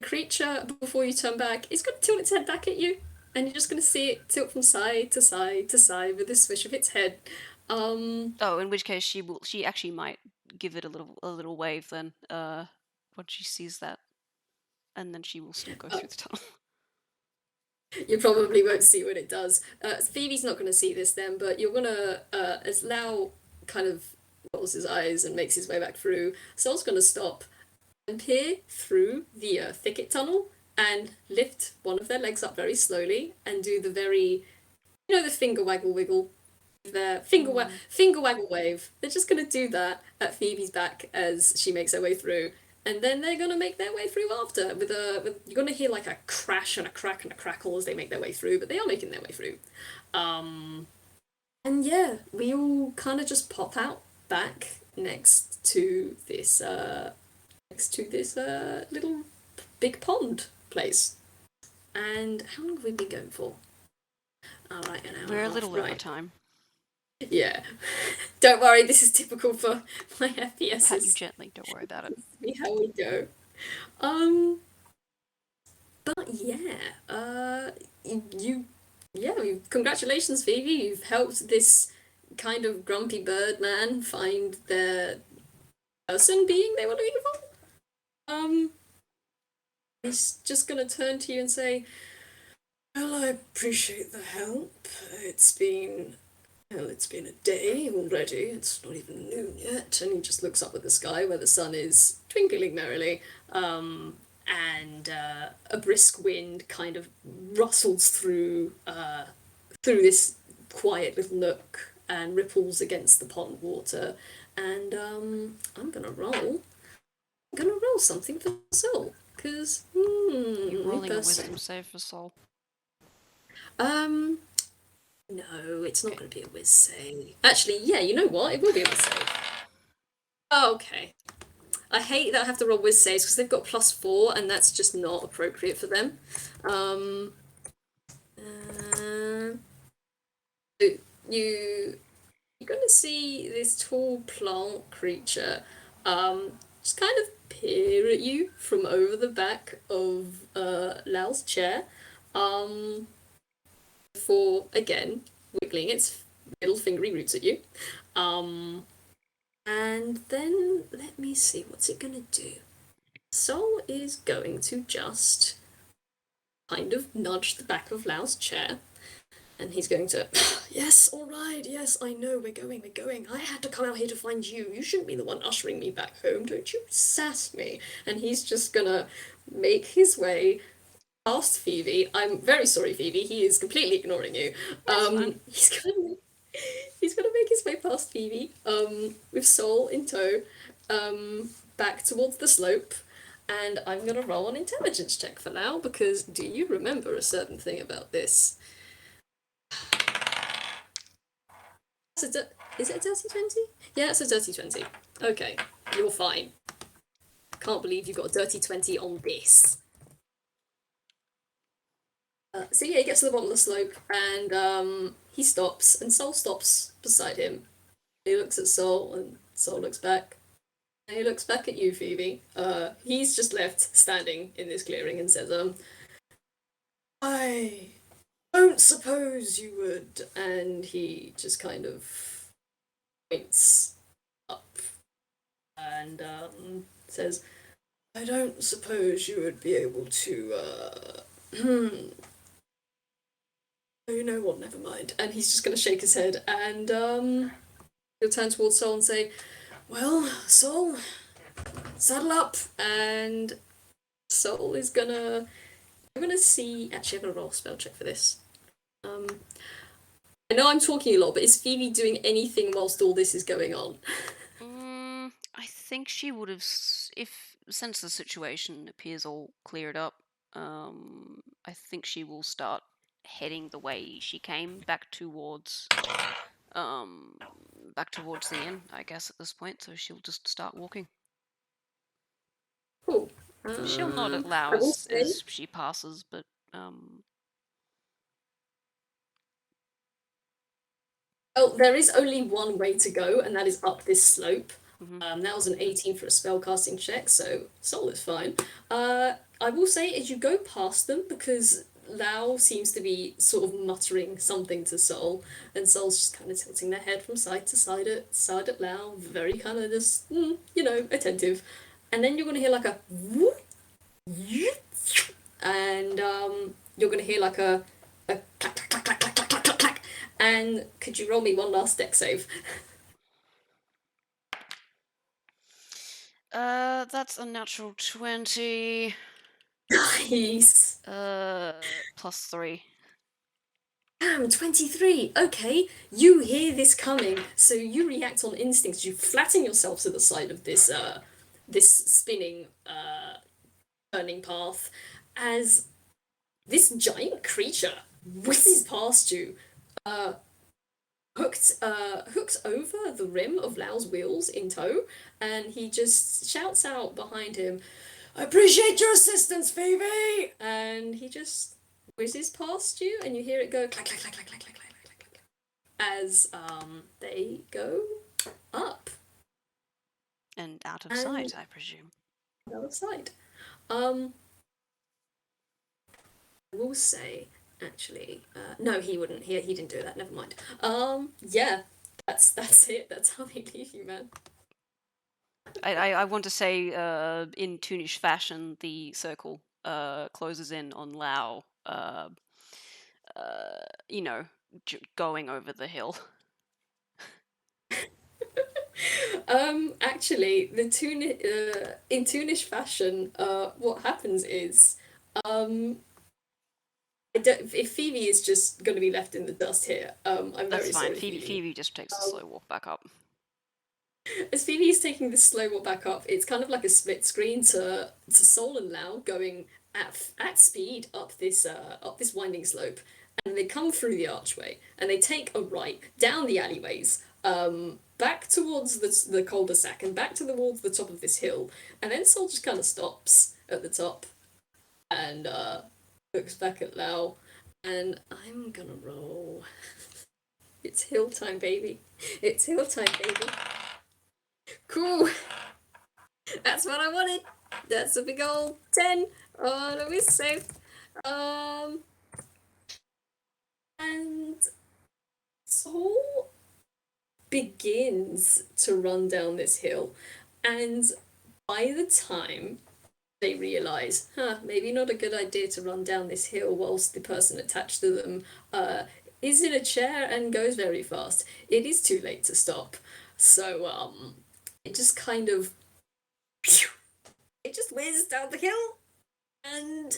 Creature, before you turn back, is going to tilt its head back at you, and you're just going to see it tilt from side to side to side with a swish of its head. In which case she actually might give it a little wave then, when she sees that, and then she will still go through the tunnel. You probably won't see what it does. Phoebe's not going to see this then, but you're gonna, as Lau kind of rolls his eyes and makes his way back through, Sol's going to stop and peer through the thicket tunnel and lift one of their legs up very slowly and do the very, the finger waggle wiggle, the finger waggle wave. They're just going to do that at Phoebe's back as she makes her way through. And then they're gonna make their way through after. You're gonna hear like a crash and a crack and a crackle as they make their way through, but they are making their way through. And yeah, we all kind of just pop out back next to this little big pond place. And how long have we been going for? All right, an hour. We're a little over right. time. Yeah. Don't worry, this is typical for my FPSs. Pat you gently, don't worry about it. See how we go. But yeah, congratulations, Phoebe. You've helped this kind of grumpy bird man find the person being they were looking for. He's just gonna turn to you and say, "Well, I appreciate the help. It's been a day already. It's not even noon yet." And he just looks up at the sky where the sun is twinkling merrily. And a brisk wind kind of rustles through this quiet little nook and ripples against the pond water. And I'm gonna roll something for Sol, because You're rolling a wisdom save for Sol. No, it's not going to be a whiz save. Actually, yeah, you know what? It will be a whiz save. Oh, okay. I hate that I have to roll whiz saves because they've got +4 and that's just not appropriate for them. You're going to see this tall plant creature just kind of peer at you from over the back of Lau's chair. Before, again, wiggling its little fingery roots at you. And then, let me see, what's it gonna do? Sol is going to just kind of nudge the back of Lau's chair And he's going to, yes, all right, yes, I know, we're going. I had to come out here to find you. You shouldn't be the one ushering me back home. Don't you sass me. And he's just gonna make his way past Phoebe. I'm very sorry, Phoebe. He is completely ignoring you. That's fine. He's gonna make his way past Phoebe, with Soul in tow, back towards the slope. And I'm gonna roll an intelligence check for now because do you remember a certain thing about this? Is it a dirty 20? Yeah, it's a dirty 20. Okay, you're fine. Can't believe you got a dirty 20 on this. So yeah, he gets to the bottom of the slope and he stops, and Soul stops beside him. He looks at Soul, and Soul looks back. And he looks back at you, Phoebe. He's just left standing in this clearing and says, I don't suppose you would. And he just kind of points up and says, I don't suppose you would be able to, oh, you know what, never mind. And he's just gonna shake his head and he'll turn towards Soul and say, well, Soul, saddle up. And Soul is gonna, I'm gonna see, actually I'm gonna roll a spell check for this. I know I'm talking a lot, but is Phoebe doing anything whilst all this is going on? I think she would have, if since the situation appears all cleared up, I think she will start heading the way she came back towards the inn, I guess, at this point. So she'll just start walking. Cool. She'll nod at Lau I will say, as she passes, but well, there is only one way to go, and that is up this slope. mhm. That was an 18 for a spellcasting check, so Soul is fine. I will say, as you go past them, because Lau seems to be sort of muttering something to Soul, and Soul's just kind of tilting their head from side to side at Lau, very kind of just, attentive. And then you're going to hear like a whoop, and you're going to hear like a clack, clack, clack, clack, clack, clack, clack, clack, clack. And could you roll me one last deck save? That's a natural 20. Nice. +3. Damn, 23. Okay, you hear this coming, so you react on instinct. You flatten yourself to the side of this spinning, turning path as this giant creature whizzes past you, hooked over the rim of Lau's wheels in tow, and he just shouts out behind him, I appreciate your assistance, Phoebe! And he just whizzes past you, and you hear it go clack, clack, clack, clack, clack, clack, clack, clack, clack, as they go up. And out of sight, I presume. Out of sight. I will say, actually, no, he wouldn't. He didn't do that. Never mind. Yeah, that's it. That's how they leave you, man. I want to say, in Toonish fashion, the circle closes in on Lau, you know, going over the hill. Actually, in Toonish fashion, what happens is, if Phoebe is just going to be left in the dust here, I'm That's very fine. sorry, Phoebe just takes a slow walk back up. As Phoebe is taking this slow walk back up, it's kind of like a split screen to Soul and Lau going at speed up this winding slope, and they come through the archway and they take a right down the alleyways, back towards the cul-de-sac and back towards the top of this hill, and then Soul just kind of stops at the top and looks back at Lau, and I'm gonna roll. It's hill time, baby. It's hill time, baby. Cool. That's what I wanted. That's a big old 10 on a whiz save. And Soul begins to run down this hill, and by the time they realise, maybe not a good idea to run down this hill whilst the person attached to them is in a chair and goes very fast. It is too late to stop. So, it just kind of, it just whizzed down the hill and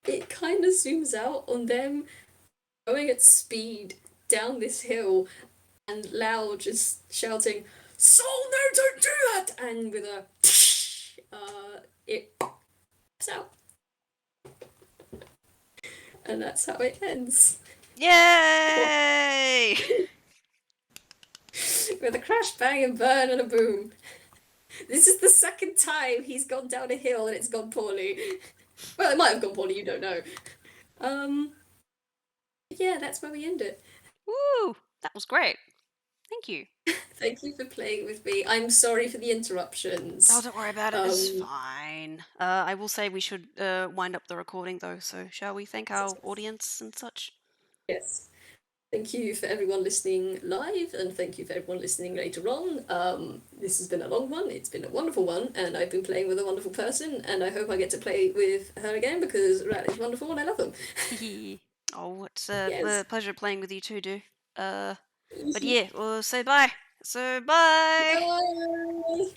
it kind of zooms out on them going at speed down this hill and Loud just shouting, Soul, no, don't do that! And with a it pops out. And that's how it ends. Yay! With a crash, bang, and burn, and a boom. This is the second time he's gone down a hill and it's gone poorly. Well, it might have gone poorly, you don't know. Yeah, that's where we end it. Woo! That was great. Thank you. Thank you for playing with me. I'm sorry for the interruptions. Oh, don't worry about it. It's fine. I will say we should wind up the recording though. So shall we thank our audience and such? Yes. Thank you for everyone listening live, and thank you for everyone listening later on. This has been a long one. It's been a wonderful one, and I've been playing with a wonderful person, and I hope I get to play with her again because Rat is wonderful and I love them. Oh, it's Yes. a pleasure playing with you too, Do. But yeah, we'll say bye. So bye. Bye.